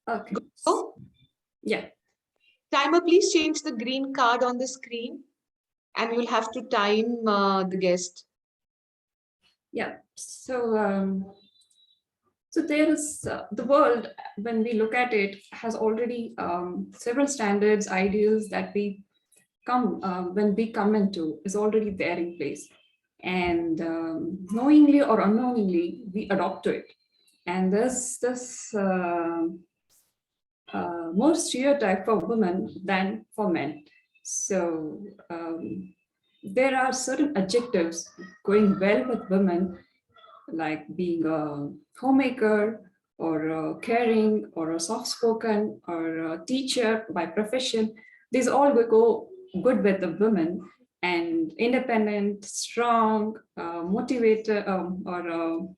Okay. Go. Yeah. Timer, please change the green card on the screen, and you'll have to time the guest. Yeah. So there is the world, when we look at it, has already several standards, ideals that we when we come into is already there in place, and knowingly or unknowingly we adopt to it, and there's this more stereotype for women than for men. So there are certain adjectives going well with women, like being a homemaker, or caring, or a soft-spoken, or a teacher by profession. These all will go good with the women, and independent, strong, motivator, or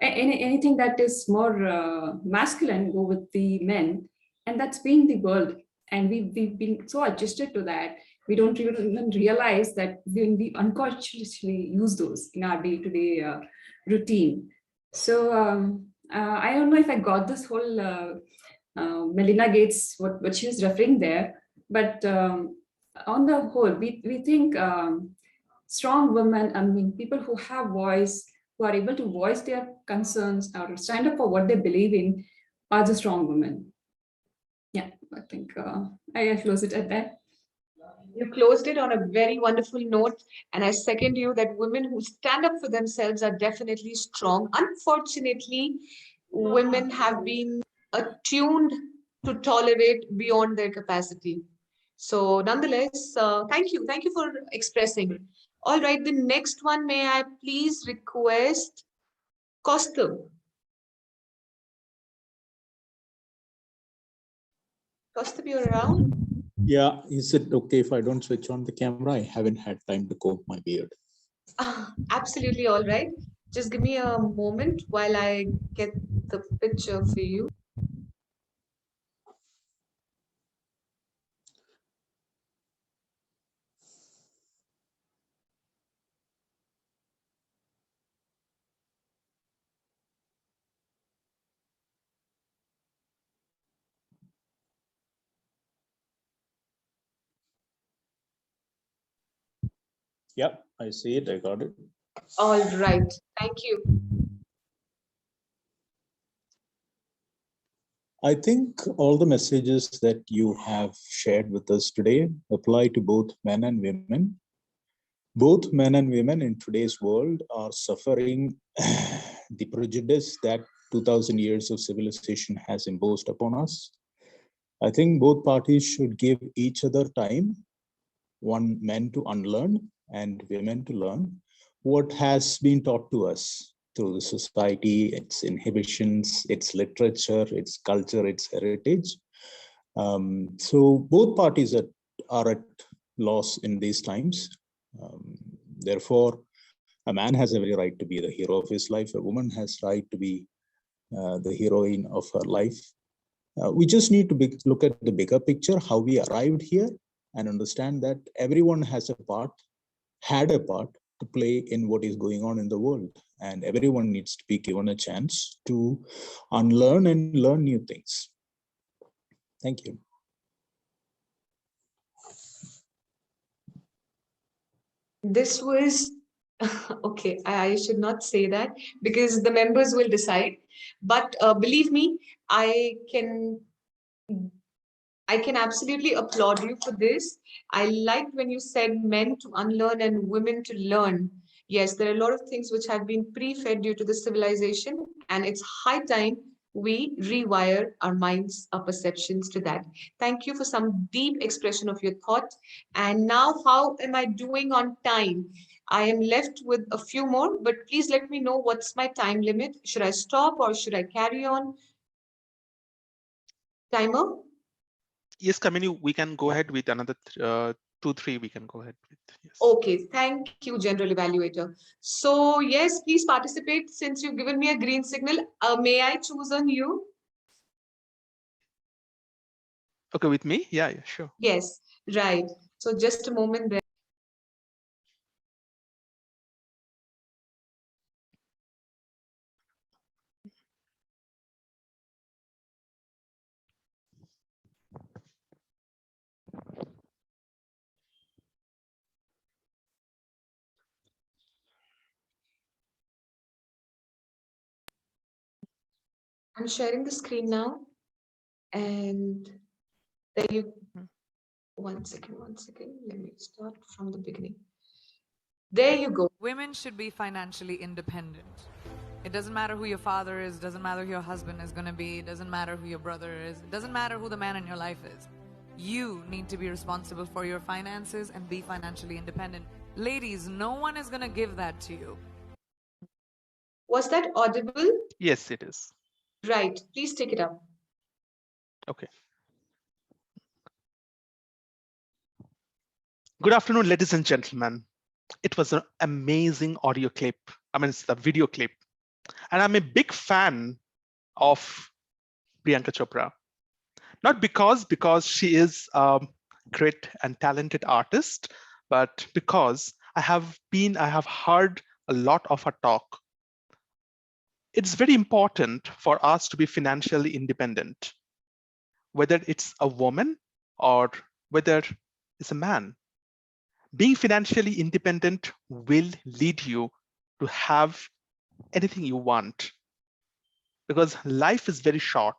anything that is more masculine go with the men. And that's been the world. And we've been so adjusted to that, we don't even realize that we unconsciously use those in our day-to-day routine. So I don't know if I got this whole Melina Gates, what she's referring there, but on the whole, we think strong women, I mean, people who have voice, who are able to voice their concerns or stand up for what they believe in, are the strong women. Yeah, I think I close it at that. You closed it on a very wonderful note, and I second you that women who stand up for themselves are definitely strong. Unfortunately, women have been attuned to tolerate beyond their capacity. So nonetheless, thank you for expressing. All right, the next one, may I please request Kaustubh. Kaustubh, you're around? Yeah, is it okay if I don't switch on the camera? I haven't had time to comb my beard. Absolutely all right. Just give me a moment while I get the picture for you. Yep, I see it. I got it. All right. Thank you. I think all the messages that you have shared with us today apply to both men and women. Both men and women in today's world are suffering the prejudice that 2000 years of civilization has imposed upon us. I think both parties should give each other time, one men to unlearn and women to learn what has been taught to us through the society, its inhibitions, its literature, its culture, its heritage. So both parties are at loss in these times. Therefore, a man has every right to be the hero of his life. A woman has right to be the heroine of her life. We just need to look at the bigger picture, how we arrived here, and understand that everyone has a part, had a part to play in what is going on in the world. And everyone needs to be given a chance to unlearn and learn new things. Thank you. This was, okay, I should not say that because the members will decide. But believe me, I can absolutely applaud you for this. I liked when you said men to unlearn and women to learn. Yes, there are a lot of things which have been pre-fed due to the civilization, and it's high time we rewire our minds, our perceptions to that. Thank you for some deep expression of your thought. And now, how am I doing on time? I am left with a few more, but please let me know what's my time limit. Should I stop or should I carry on? Timer? Yes, Kamini, we can go ahead with another 2-3. We can go ahead with. Yes. Okay, thank you, General Evaluator. So yes, please participate since you've given me a green signal. May I choose on you? Okay, with me? Yeah, sure. Yes, right. So just a moment there. I'm sharing the screen now. And there you, one second. Let me start from the beginning. There you go. Women should be financially independent. It doesn't matter who your father is, doesn't matter who your husband is going to be, doesn't matter who your brother is, it doesn't matter who the man in your life is. You need to be responsible for your finances and be financially independent. Ladies, no one is going to give that to you. Was that audible? Yes, it is. Right. Please take it up. Okay. Good afternoon, ladies and gentlemen. It was an amazing audio clip. I mean, it's the video clip. And I'm a big fan of Priyanka Chopra. Not because she is a great and talented artist, but because I have heard a lot of her talk. It's very important for us to be financially independent, whether it's a woman or whether it's a man. Being financially independent will lead you to have anything you want, because life is very short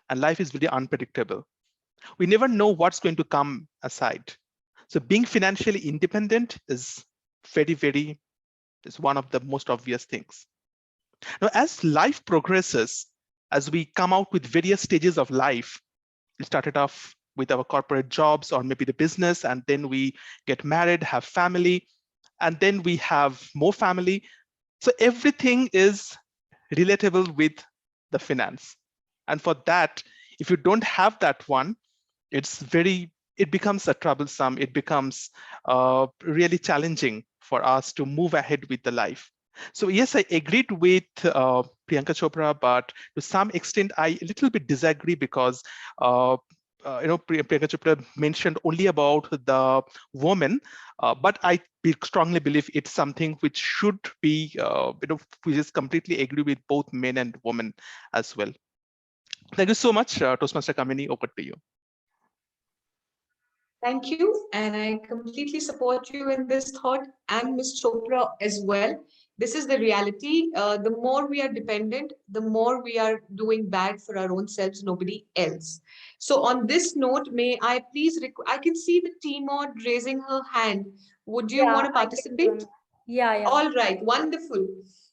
and life is very unpredictable. We never know what's going to come aside. So being financially independent is is one of the most obvious things. Now, as life progresses, as we come out with various stages of life, we started off with our corporate jobs or maybe the business, and then we get married, have family, and then we have more family. So everything is relatable with the finance. And for that, if you don't have that one, it becomes a troublesome, it becomes really challenging for us to move ahead with the life. So yes, I agreed with Priyanka Chopra, but to some extent, I a little bit disagree because Priyanka Chopra mentioned only about the woman, but I strongly believe it's something which should be, we just completely agree with both men and women as well. Thank you so much, Toastmaster Kamini. Over to you. Thank you. And I completely support you in this thought, and Ms. Chopra as well. This is the reality. The more we are dependent, the more we are doing bad for our own selves, nobody else. So on this note, may I please, I can see the T-Mod raising her hand. Would you want to I can participate? join. Yeah. All right, wonderful.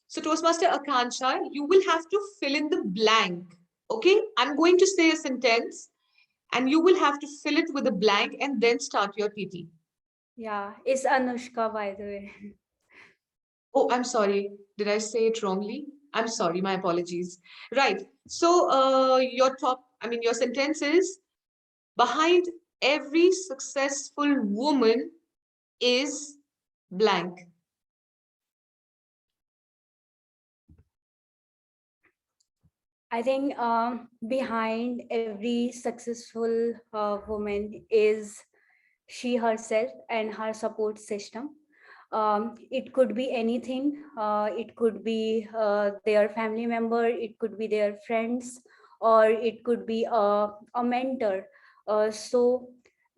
So Toastmaster Akansha, you will have to fill in the blank. Okay, I'm going to say a sentence and you will have to fill it with a blank and then start your TT. Yeah, it's Anushka, by the way. Oh, I'm sorry. Did I say it wrongly? I'm sorry, my apologies. Right. So your sentence is, behind every successful woman is blank. I think behind every successful woman is she herself and her support system. It could be anything. It could be their family member, it could be their friends, or it could be a mentor. So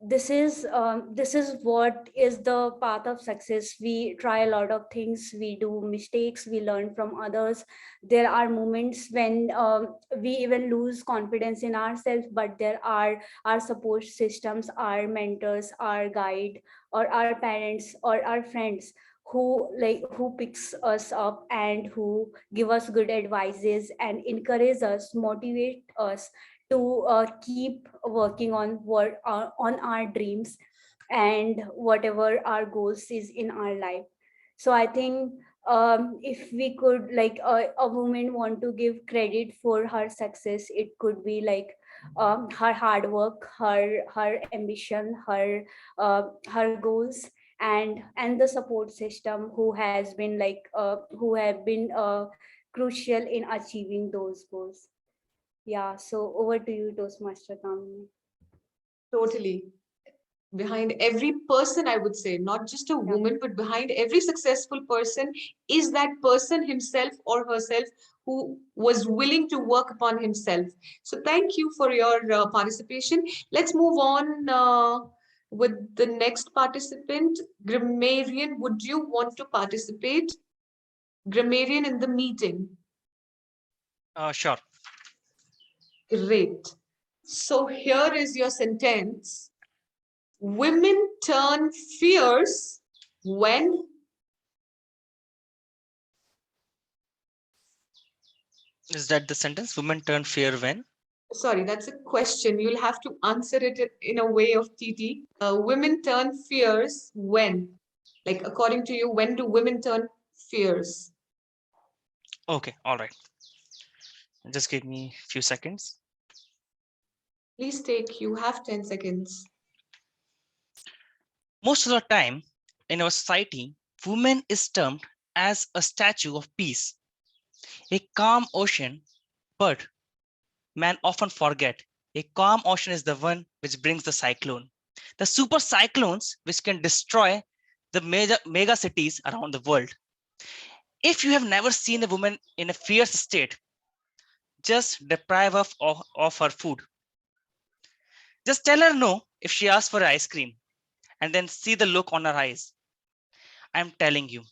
this is what is the path of success. We try a lot of things, we do mistakes, we learn from others. There are moments when we even lose confidence in ourselves, but there are our support systems, our mentors, our guide, or our parents, or our friends who picks us up and who give us good advices and encourage us, motivate us to keep working on on our dreams and whatever our goals is in our life. So I think if we could, like, a woman want to give credit for her success, it could be like her hard work, her ambition, her goals, and the support system who has been who have been crucial in achieving those goals. Yeah, so over to you, Toastmaster Kamini. Totally. Behind every person, I would say, not just a woman, but behind every successful person is that person himself or herself who was willing to work upon himself. So thank you for your participation. Let's move on with the next participant. Grammarian, would you want to participate? Grammarian in the meeting. Sure. Great. So here is your sentence. Women turn fierce when? Is that the sentence? Women turn fear when? Sorry, that's a question. You'll have to answer it in a way of TT. Women turn fierce when? Like, according to you, when do women turn fierce? Okay, all right. Just give me a few seconds. Please take, you have 10 seconds. Most of the time in our society, woman is termed as a statue of peace, a calm ocean, but men often forget a calm ocean is the one which brings the cyclone. The super cyclones which can destroy the mega cities around the world. If you have never seen a woman in a fierce state, just deprive her of her food. Just tell her no if she asks for ice cream, and then see the look on her eyes. I'm telling you,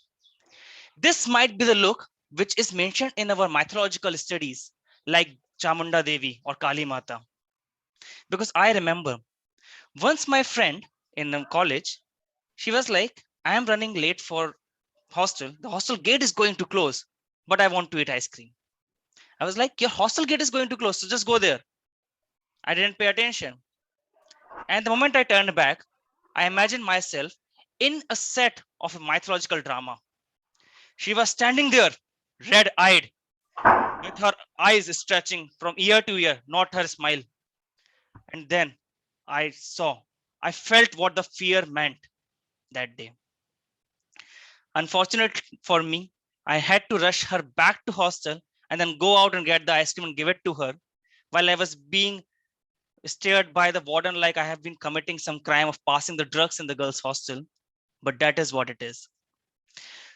this might be the look which is mentioned in our mythological studies like Chamunda Devi or Kali Mata. Because I remember once my friend in college, she was like, I am running late for hostel. The hostel gate is going to close, but I want to eat ice cream. I was like, your hostel gate is going to close, so just go there. I didn't pay attention. And the moment I turned back, I imagined myself in a set of a mythological drama. She was standing there, red-eyed, with her eyes stretching from ear to ear, not her smile. And then I felt what the fear meant that day. Unfortunately for me, I had to rush her back to hostel and then go out and get the ice cream and give it to her while I was being stared by the warden like I have been committing some crime of passing the drugs in the girls' hostel. But that is what it is.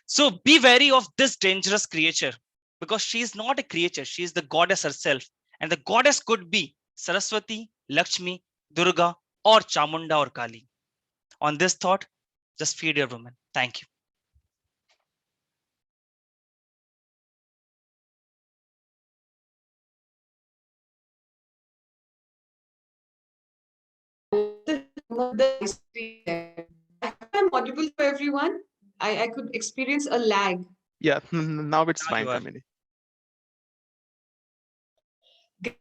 So be wary of this dangerous creature, because she is not a creature. She is the goddess herself. And the goddess could be Saraswati, Lakshmi, Durga, or Chamunda or Kali. On this thought, just feed your women. Thank you. I'm audible to everyone. I could experience a lag. Yeah, now it's Now fine, you are. Kamini.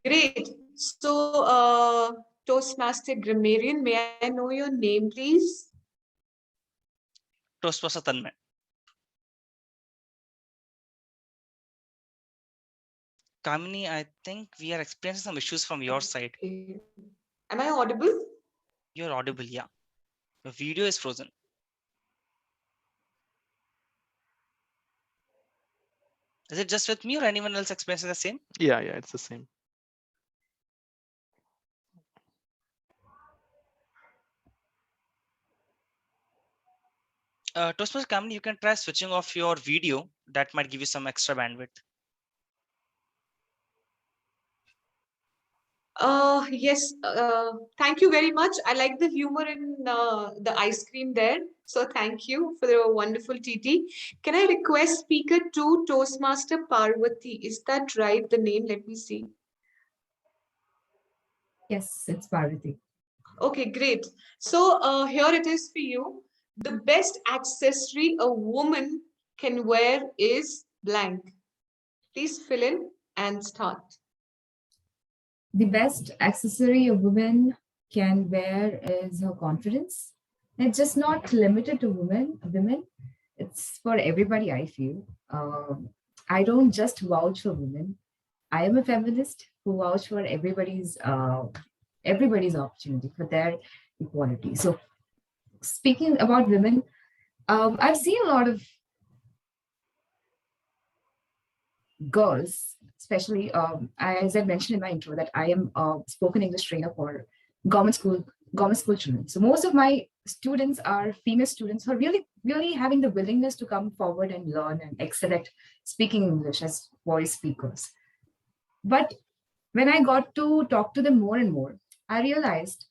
Great. So, Toastmaster Grammarian, may I know your name, please? Toastmaster Tanmay. Kamini, I think we are experiencing some issues from your side. Am I audible? You're audible, yeah. Your video is frozen. Is it just with me or anyone else experiencing the same? Yeah, it's the same. Toastmaster Kamini, you can try switching off your video. That might give you some extra bandwidth. Yes, thank you very much. I like the humor in the ice cream there. So thank you for the wonderful TT. Can I request speaker 2, Toastmaster Parvati? Is that right, the name? Let me see. Yes, it's Parvati. Okay, great. So here it is for you. The best accessory a woman can wear is blank. Please fill in and start. The best accessory a woman can wear is her confidence. It's just not limited to women. It's for everybody, I feel. I don't just vouch for women. I am a feminist who vouch for everybody's opportunity, for their equality. So speaking about women, I've seen a lot of girls, especially as I mentioned in my intro, that I am a spoken English trainer for government school children. So most of my students are female students who are really having the willingness to come forward and learn and excel at speaking English as voice speakers. But when I got to talk to them more and more, I realized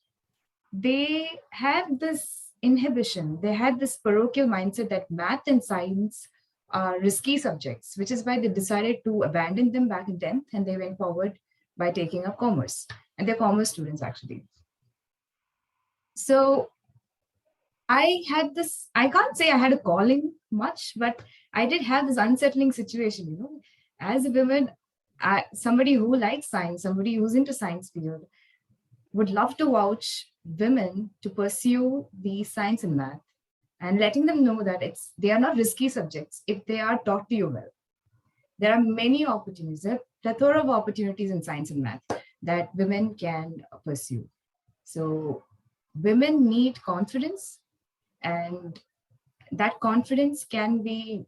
they have this inhibition. They had this parochial mindset that math and science are risky subjects, which is why they decided to abandon them back in 10th, and they went forward by taking up commerce. And they're commerce students, actually. So I can't say I had a calling much, but I did have this unsettling situation, as a woman, somebody who likes science, somebody who's into science field, would love to vouch women to pursue the science and math, and letting them know that they are not risky subjects if they are taught to you well. There are many opportunities, there are plethora of opportunities in science and math that women can pursue. So women need confidence, and that confidence can be,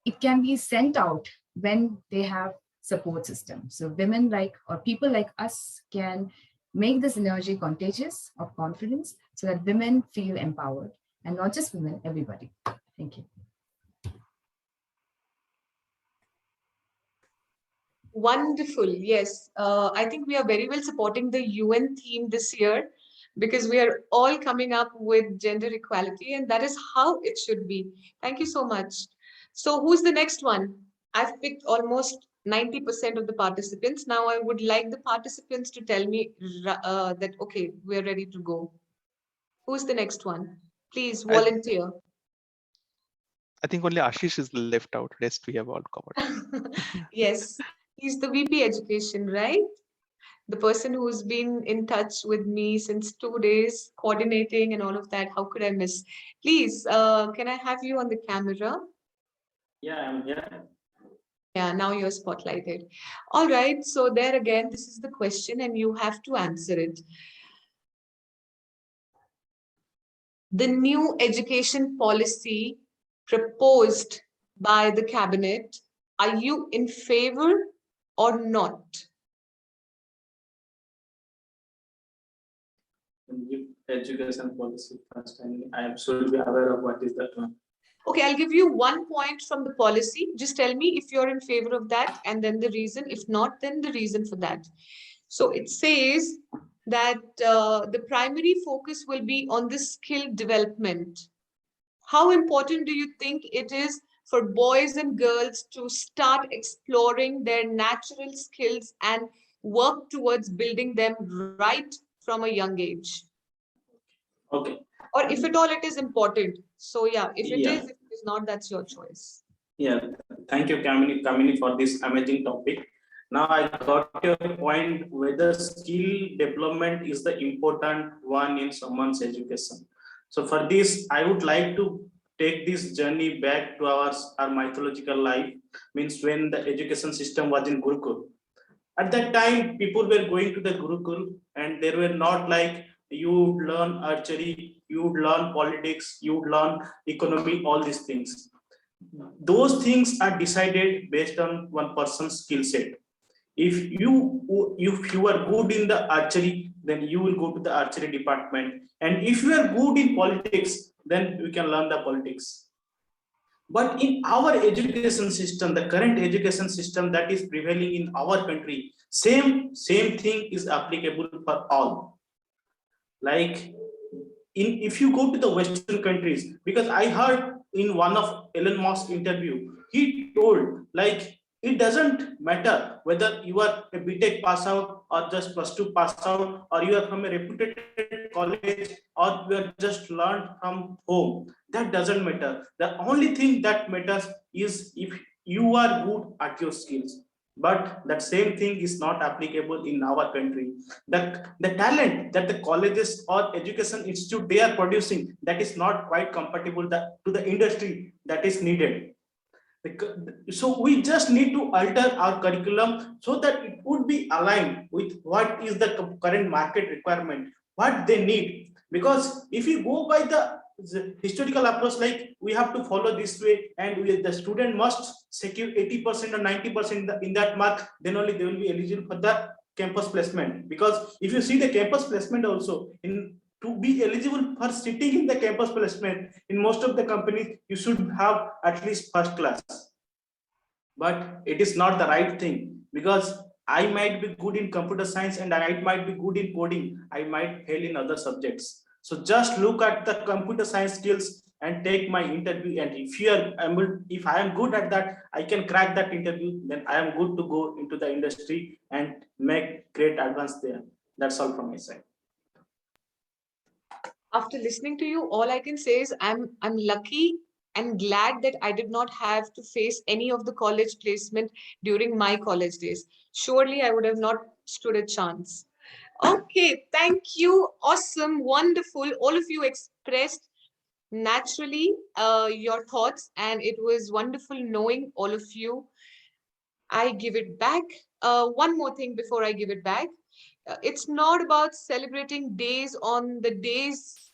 it can be sent out when they have support system. So women or people like us can make this energy contagious of confidence so that women feel empowered, and not just women, everybody. Thank you. Wonderful. Yes. I think we are very well supporting the UN theme this year, because we are all coming up with gender equality, and that is how it should be. Thank you so much. So who's the next one? I've picked almost 90% of the participants. Now I would like the participants to tell me that, okay, we're ready to go. Who's the next one? Please volunteer. I think only Ashish is left out. Rest we have all covered. Yes, he's the VP Education, right? The person who's been in touch with me since 2 days, coordinating and all of that. How could I miss? Please, can I have you on the camera? Yeah, I'm here. Yeah, now you're spotlighted. All right, so there again, this is the question and you have to answer it. The new education policy proposed by the cabinet, are you in favor or not? Education policy first, and I am should be aware of what is that one. Okay, I'll give you 1 point from the policy. Just tell me if you're in favor of that and then the reason. If not, then the reason for that. So it says that the primary focus will be on the skill development. How important do you think it is for boys and girls to start exploring their natural skills and work towards building them right from a young age? Okay. Or if at all it is important. So yeah, if it Yeah. is, if it is not, that's your choice. Yeah, thank you, Kamini, for this amazing topic. Now I got your point whether skill development is the important one in someone's education. So for this, I would like to take this journey back to our mythological life, means when the education system was in Gurukul. At that time, people were going to the Gurukul and they were not like you would learn archery, you would learn politics, you would learn economy, all these things. Those things are decided based on one person's skill set. If you are good in the archery, then you will go to the archery department, and if you are good in politics, then you can learn the politics. But in our education system, the current education system that is prevailing in our country, same thing is applicable for all. Like if you go to the Western countries, because I heard in one of Elon Musk's interview, he told like it doesn't matter whether you are a BTech pass out or just +2 pass out, or you are from a reputed college, or you are just learned from home. That doesn't matter. The only thing that matters is if you are good at your skills. But that same thing is not applicable in our country. The talent that the colleges or education institute they are producing, that is not quite compatible to the industry that is needed. So we just need to alter our curriculum so that it would be aligned with what is the current market requirement, what they need. Because if you go by the historical approach, like we have to follow this way, and the student must secure 80% or 90% in that mark, then only they will be eligible for the campus placement. Because if you see the campus placement also, to be eligible for sitting in the campus placement in most of the companies, you should have at least first class. But it is not the right thing, because I might be good in computer science and I might be good in coding, I might fail in other subjects. So just look at the computer science skills and take my interview, and if I am good at that, I can crack that interview, then I am good to go into the industry and make great advance there. That's all from my side. After listening to you, all I can say is I'm lucky and glad that I did not have to face any of the college placement during my college days. Surely I would have not stood a chance. Okay, thank you. Awesome, wonderful. All of you expressed naturally your thoughts, and it was wonderful knowing all of you. I give it back. One more thing before I give it back. It's not about celebrating days on the days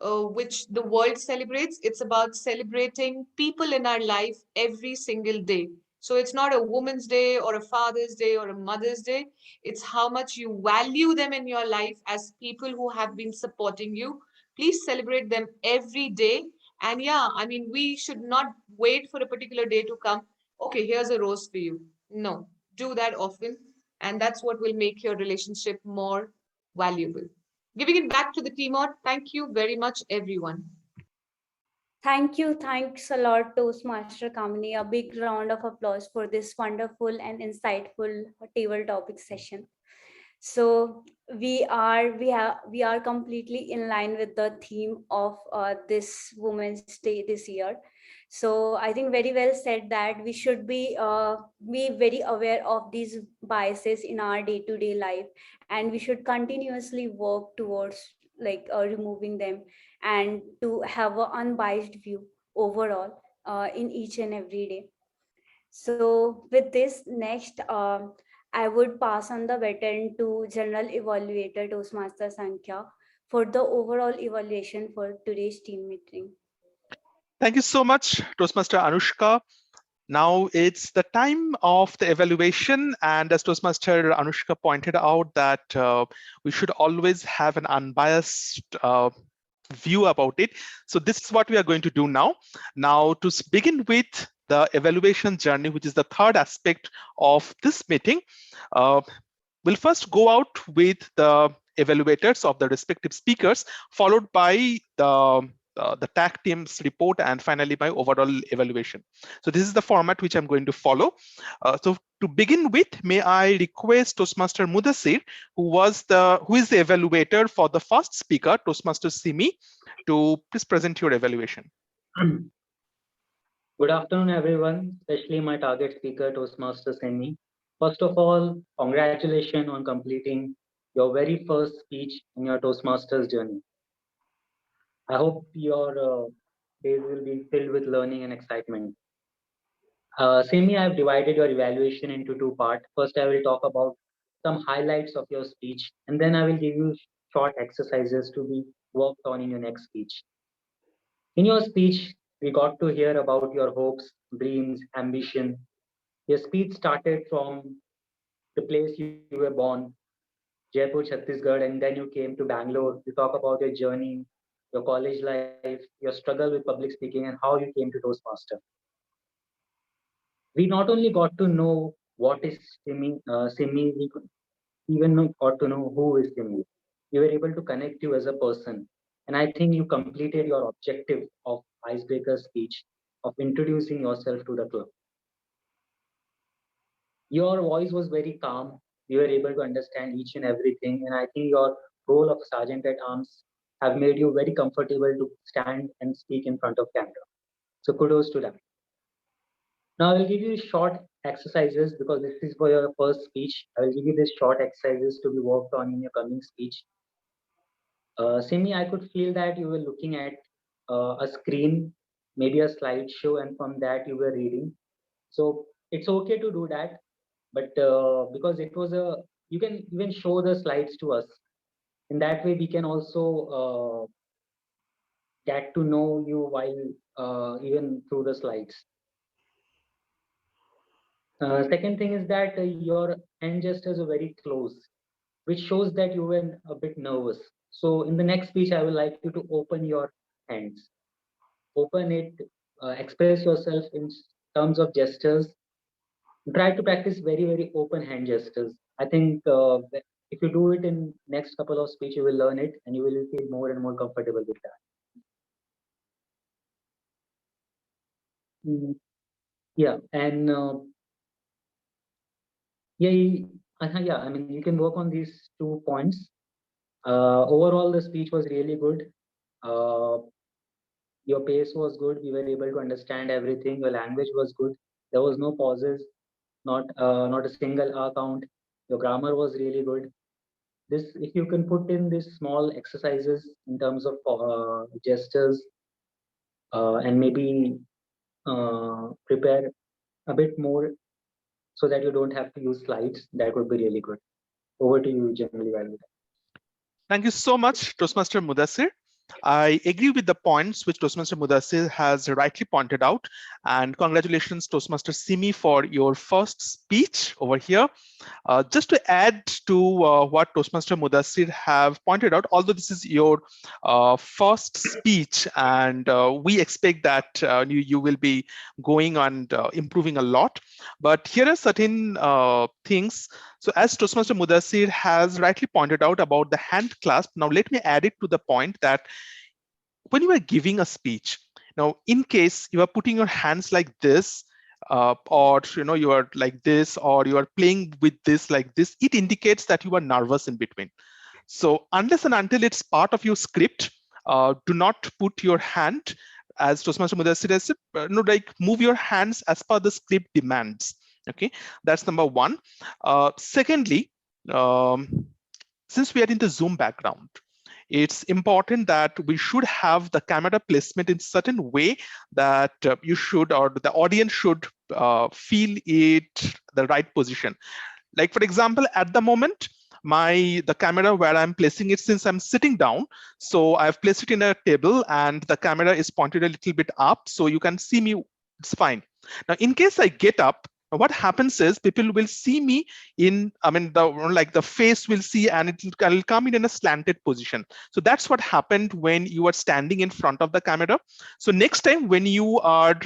which the world celebrates. It's about celebrating people in our life every single day. So it's not a woman's day or a father's day or a mother's day. It's how much you value them in your life as people who have been supporting you. Please celebrate them every day. And yeah, I mean, we should not wait for a particular day to come. Okay, here's a rose for you. No, do that often. And that's what will make your relationship more valuable. Giving it back to the team out. Thank you very much, everyone. Thank you. Thanks a lot, Toastmaster Kamini. A big round of applause for this wonderful and insightful table topic session. So we are completely in line with the theme of this Women's Day this year. So I think very well said that we should be very aware of these biases in our day-to-day life, and we should continuously work towards removing them and to have an unbiased view overall in each and every day. So with this next, I would pass on the baton to General Evaluator Toastmaster Sankhya for the overall evaluation for today's team meeting. Thank you so much, Toastmaster Anushka. Now it's the time of the evaluation, and as Toastmaster Anushka pointed out that we should always have an unbiased view about it. So this is what we are going to do now. Now to begin with the evaluation journey, which is the third aspect of this meeting, we'll first go out with the evaluators of the respective speakers, followed by the tag team's report, and finally my overall evaluation. So this is the format which I'm going to follow. So to begin with, may I request Toastmaster Mudassir, who is the evaluator for the first speaker, Toastmaster Simi, to please present your evaluation. Good afternoon, everyone, especially my target speaker, Toastmaster Simi. First of all, congratulations on completing your very first speech in your Toastmasters journey. I hope your days will be filled with learning and excitement. Simi, I've divided your evaluation into two parts. First, I will talk about some highlights of your speech, and then I will give you short exercises to be worked on in your next speech. In your speech, we got to hear about your hopes, dreams, ambition. Your speech started from the place you were born, Jaipur, Chhattisgarh, and then you came to Bangalore. You talk about your journey, your college life, your struggle with public speaking, and how you came to Toastmaster. We not only got to know what is Simi, we even got to know who is Simi. We were able to connect you as a person. And I think you completed your objective of icebreaker speech, of introducing yourself to the club. Your voice was very calm. You were able to understand each and everything. And I think your role of Sergeant at Arms have made you very comfortable to stand and speak in front of camera. So kudos to that. Now I will give you short exercises because this is for your first speech. I will give you these short exercises to be worked on in your coming speech. Simi, I could feel that you were looking at a screen, maybe a slideshow, and from that you were reading. So it's okay to do that, but because it was you can even show the slides to us. In that way, we can also get to know you while even through the slides. Second thing is that your hand gestures are very close, which shows that you were a bit nervous. So in the next speech, I would like you to open your hands. Open it, express yourself in terms of gestures. Try to practice very, very open hand gestures. I think if you do it in next couple of speech, you will learn it and you will feel more and more comfortable with that. Yeah, and yeah, I mean, you can work on these 2 points. Overall, the speech was really good. Your pace was good. We were able to understand everything. Your language was good. There was no pauses, not a single R count. Your grammar was really good. This, if you can put in these small exercises in terms of gestures and maybe prepare a bit more so that you don't have to use slides, that would be really good. Over to you, General Evaluator. Thank you so much, Toastmaster Mudassir. I agree with the points which Toastmaster Mudassir has rightly pointed out, and congratulations, Toastmaster Simi, for your first speech over here. Just to add to what Toastmaster Mudassir have pointed out, although this is your first speech, and we expect that you will be going and improving a lot, but here are certain things. So as Toastmaster Mudassir has rightly pointed out about the hand clasp, now let me add it to the point that when you are giving a speech, now in case you are putting your hands like this, or you are like this, or you are playing with this like this, it indicates that you are nervous in between. So unless and until it's part of your script, do not put your hand, as Toastmaster Mudassir has said, like move your hands as per the script demands. Okay, that's number one. Secondly, since we are in the Zoom background, it's important that we should have the camera placement in certain way that you should, or the audience should feel it the right position. Like for example, at the moment, the camera where I'm placing it, since I'm sitting down, so I've placed it in a table and the camera is pointed a little bit up, so you can see me, it's fine. Now, in case I get up, what happens is people will see me in, I mean, the face will see, and it will come in a slanted position. So that's what happened when you are standing in front of the camera. So next time when you are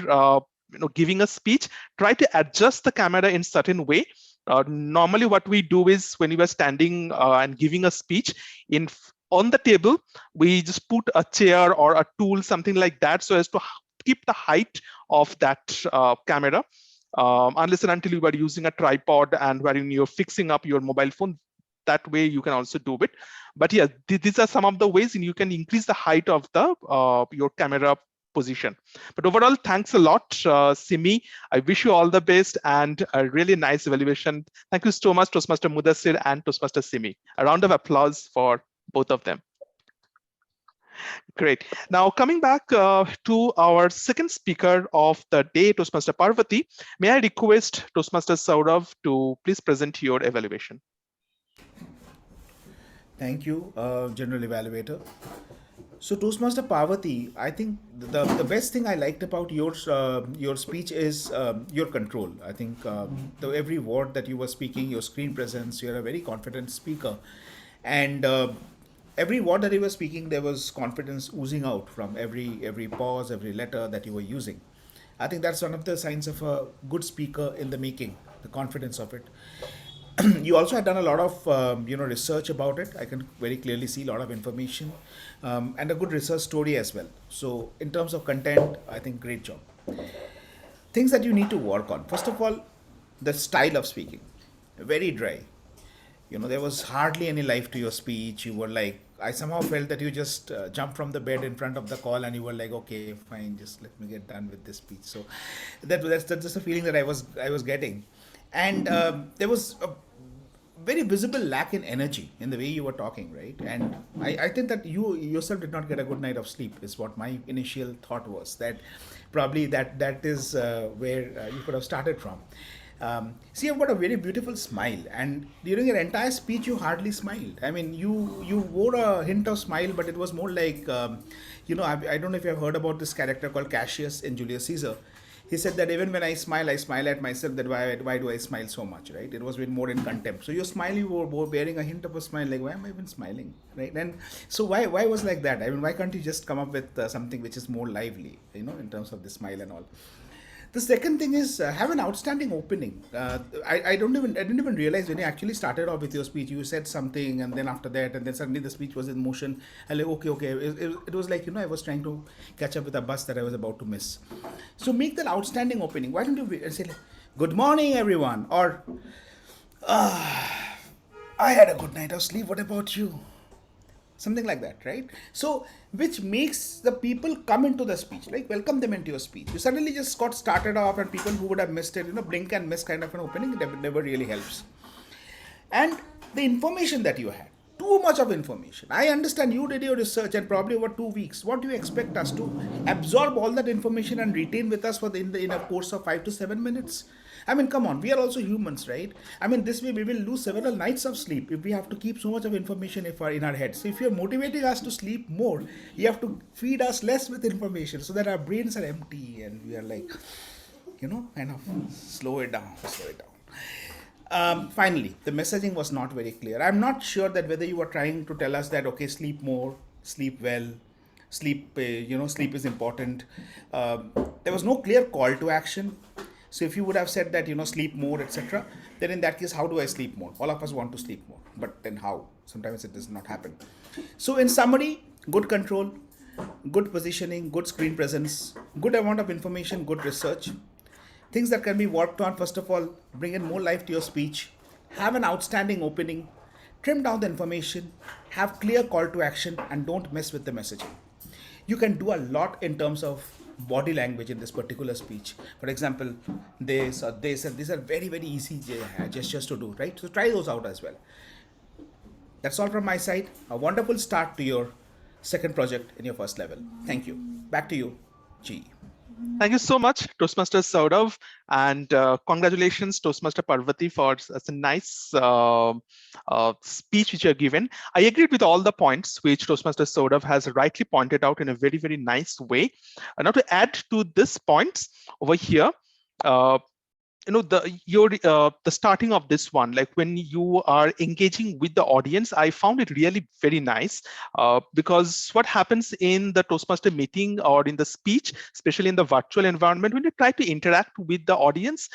giving a speech, try to adjust the camera in certain way Normally what we do is when you are standing and giving a speech on the table, we just put a chair or a tool, something like that, so as to keep the height of that camera. Unless and until you are using a tripod and wherein you're fixing up your mobile phone, that way you can also do it. But yeah, these are some of the ways you can increase the height of the your camera position. But overall, thanks a lot, Simi. I wish you all the best and a really nice evaluation. Thank you so much, Toastmaster Mudassir and Toastmaster Simi. A round of applause for both of them. Great. Now coming back to our second speaker of the day, Toastmaster Parvati, may I request Toastmaster Saurav to please present your evaluation. Thank you, General Evaluator. So Toastmaster Parvati, I think the best thing I liked about your speech is your control. I think every word that you were speaking, your screen presence, you're a very confident speaker, and every word that you were speaking, there was confidence oozing out from every pause, every letter that you were using. I think that's one of the signs of a good speaker in the making, the confidence of it. You also had done a lot of research about it. I can very clearly see a lot of information and a good research story as well. So in terms of content, I think great job. Things that you need to work on. First of all, the style of speaking, very dry. There was hardly any life to your speech. You were like, I somehow felt that you just jumped from the bed in front of the call and you were like, okay, fine, just let me get done with this speech. So that's just a feeling that I was getting. And there was a very visible lack in energy in the way you were talking, right? And I think that you yourself did not get a good night of sleep is what my initial thought was, that probably that is where you could have started from. See, you've got a very beautiful smile, and during your entire speech you hardly smiled. I mean, you wore a hint of smile, but it was more like, I don't know if you have heard about this character called Cassius in Julius Caesar. He said that even when I smile at myself, that why do I smile so much, right? It was more in contempt. So your smile, you were bearing a hint of a smile, like, why am I even smiling, right? And so why was like that? I mean, why can't you just come up with something which is more lively, in terms of the smile and all? The second thing is have an outstanding opening. I didn't even realize when you actually started off with your speech, you said something, and then after that, and then suddenly the speech was in motion. I like, okay. It was like, I was trying to catch up with a bus that I was about to miss. So make that outstanding opening. Why don't you say, good morning, everyone, or I had a good night of sleep. What about you? Something like that, right? So, which makes the people come into the speech, like welcome them into your speech. You suddenly just got started off, and people who would have missed it, blink and miss kind of an opening, it never really helps. And the information that you had, too much of information. I understand you did your research and probably over 2 weeks. What do you expect us to absorb all that information and retain with us in a course of 5 to 7 minutes? I mean, come on, we are also humans, right? I mean, this way we will lose several nights of sleep if we have to keep so much of information in our heads. So if you're motivating us to sleep more, you have to feed us less with information so that our brains are empty and we are like, kind of slow it down. Finally, the messaging was not very clear. I'm not sure that whether you were trying to tell us that, okay, sleep more, sleep well, sleep is important. There was no clear call to action. So if you would have said that, sleep more, etc., then in that case, how do I sleep more? All of us want to sleep more, but then how? Sometimes it does not happen. So in summary, good control, good positioning, good screen presence, good amount of information, good research. Things that can be worked on. First of all, bring in more life to your speech, have an outstanding opening, trim down the information, have clear call to action, and don't mess with the messaging. You can do a lot in terms of body language in this particular speech. For example, this or this, and these are very, very easy gestures to do, right? So try those out as well. That's all from my side. A wonderful start to your second project in your first level. Thank you. Back to you, G. Thank you so much, Toastmaster Saurav, and congratulations, Toastmaster Parvati, for such a nice speech which you have given. I agreed with all the points which Toastmaster Saurav has rightly pointed out in a very, very nice way. Now to add to this points over here, the starting of this one, like when you are engaging with the audience, I found it really very nice, because what happens in the Toastmaster meeting or in the speech, especially in the virtual environment, when you try to interact with the audience,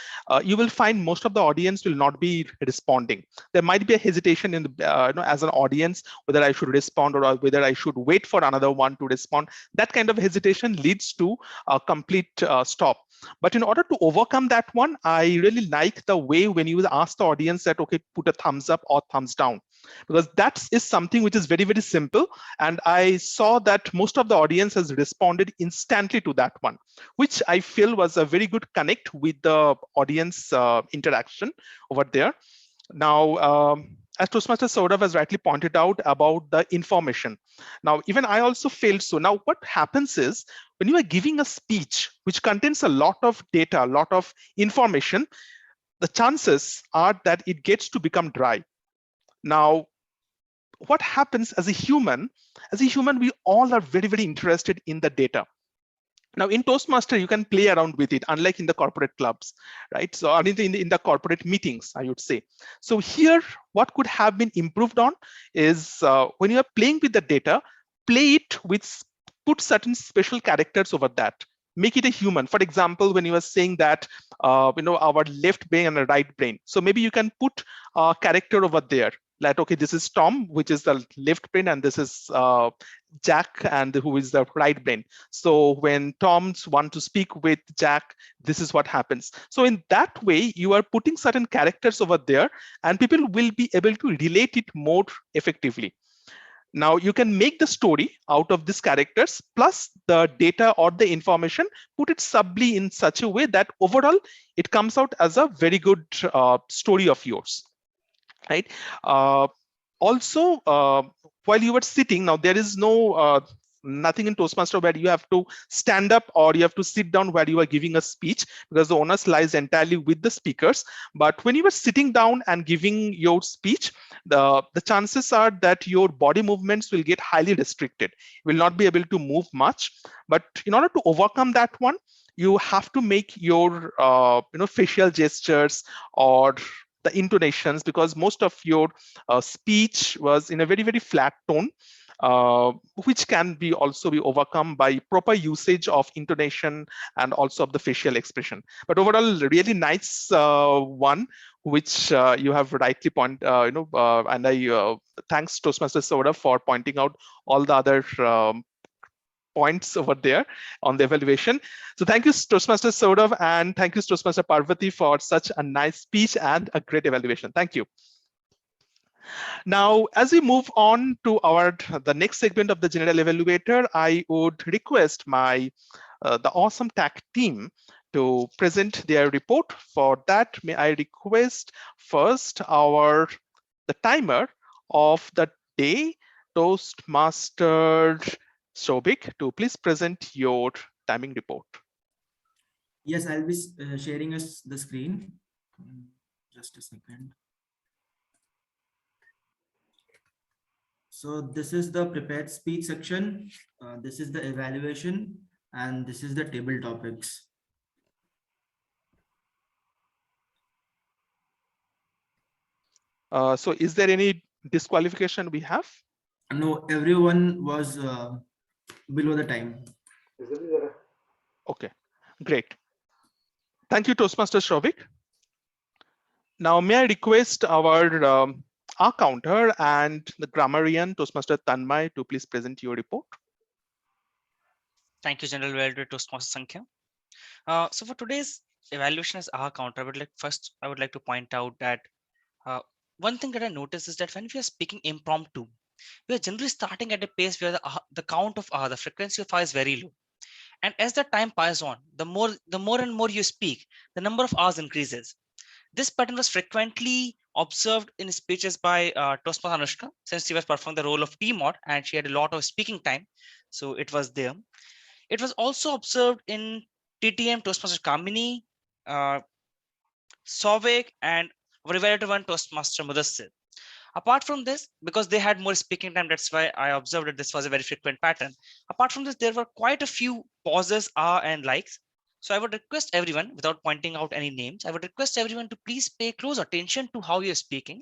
you will find most of the audience will not be responding. There might be a hesitation in the as an audience, whether I should respond or whether I should wait for another one to respond. That kind of hesitation leads to a complete stop. But in order to overcome that one, I really like the way when you ask the audience that, okay, put a thumbs up or thumbs down, because that is something which is very, very simple. And I saw that most of the audience has responded instantly to that one, which I feel was a very good connect with the audience interaction over there. Now, as Toastmaster Saurav has rightly pointed out about the information. Now, even I also failed. So now what happens is when you are giving a speech which contains a lot of data, a lot of information, the chances are that it gets to become dry. Now, what happens as a human? As a human, we all are very, very interested in the data. Now in Toastmaster, you can play around with it, unlike in the corporate clubs, right? So in the corporate meetings, I would say. So here, what could have been improved on is when you are playing with the data, play it with, put certain special characters over that. Make it a human. For example, when you are saying that, our left brain and a right brain. So maybe you can put a character over there. Like, okay, this is Tom, which is the left brain, and this is Jack, and who is the right brain. So when Tom's want to speak with Jack, this is what happens. So in that way, you are putting certain characters over there, and people will be able to relate it more effectively. Now you can make the story out of these characters plus the data or the information, put it subtly in such a way that overall it comes out as a very good story of yours, right? Also, while you are sitting, now there is no nothing in Toastmaster where you have to stand up or you have to sit down where you are giving a speech, because the onus lies entirely with the speakers. But when you are sitting down and giving your speech, the chances are that your body movements will get highly restricted. You will not be able to move much. But in order to overcome that one, you have to make your facial gestures or the intonations, because most of your speech was in a very, very flat tone, which can be also be overcome by proper usage of intonation and also of the facial expression. But overall, really nice one, which you have rightly and I thanks Toastmaster Soda for pointing out all the other points over there on the evaluation. So thank you, Toastmaster Saurav, and thank you, Toastmaster Parvati, for such a nice speech and a great evaluation. Thank you. Now, as we move on to the next segment of the general evaluator, I would request my the awesome TAC team to present their report. For that, may I request first the timer of the day, Toastmaster Sobik, to please present your timing report. Yes, I'll be sharing us the screen. Just a second. So this is the prepared speech section. This is the evaluation, and this is the table topics. So is there any disqualification we have? No, everyone was below the time. Okay, great. Thank you, Toastmaster Shobik. Now, may I request our counter and the grammarian, Toastmaster Tanmay, to please present your report. Thank you, General Evaluator Toastmaster Sankhya. So for today's evaluation as our counter, I would like to point out that one thing that I noticed is that when we are speaking impromptu, we are generally starting at a pace where the count of the frequency of is very low. And as the time passes on, the more and more you speak, the number of hours increases. This pattern was frequently observed in speeches by Toastmaster Anushka, since she was performing the role of T-Mod and she had a lot of speaking time. So it was there. It was also observed in TTM Toastmaster Kamini, Sovik, and Evaluator 1 Toastmaster Mudassir. Apart from this, because they had more speaking time, that's why I observed that this was a very frequent pattern. Apart from this, there were quite a few pauses, and likes. So I would request everyone, without pointing out any names, I would request everyone to please pay close attention to how you're speaking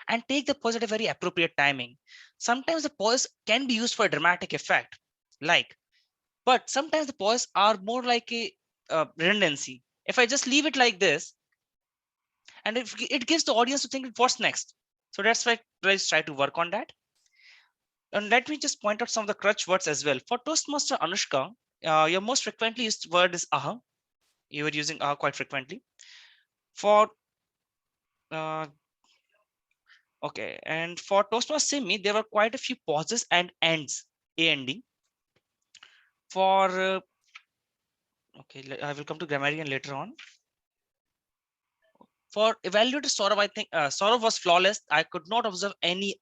and take the pause at a very appropriate timing. Sometimes the pause can be used for a dramatic effect, but sometimes the pause are more like a redundancy. If I just leave it like this, and if it gives the audience to think what's next. So that's why let's try to work on that. And let me just point out some of the crutch words as well. For Toastmaster Anushka, your most frequently used word is aha. You were using aha quite frequently. For okay, and for Toastmaster Simi, there were quite a few pauses and ends, A and D. For okay, I will come to grammarian later on. For evaluator Saurav, I think Saurav was flawless. I could not observe any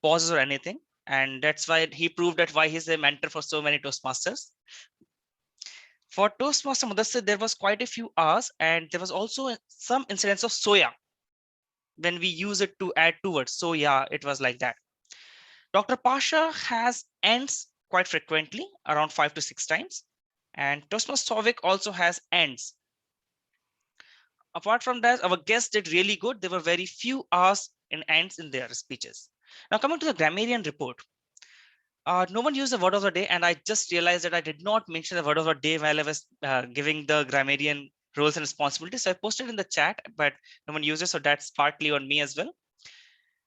pauses or anything, and that's why he proved that why he's a mentor for so many Toastmasters. For Toastmaster Mudassir, there was quite a few R's, and there was also some incidents of soya when we use it to add two words. So yeah, it was like that. Dr. Pasha has ends quite frequently, around 5 to 6 times, and Toastmaster Sovic also has ends. Apart from that, our guests did really good. There were very few R's and ends in their speeches. Now coming to the grammarian report. No one used the word of the day, and I just realized that I did not mention the word of the day while I was giving the grammarian roles and responsibilities. So I posted in the chat, but no one used it, so that's partly on me as well.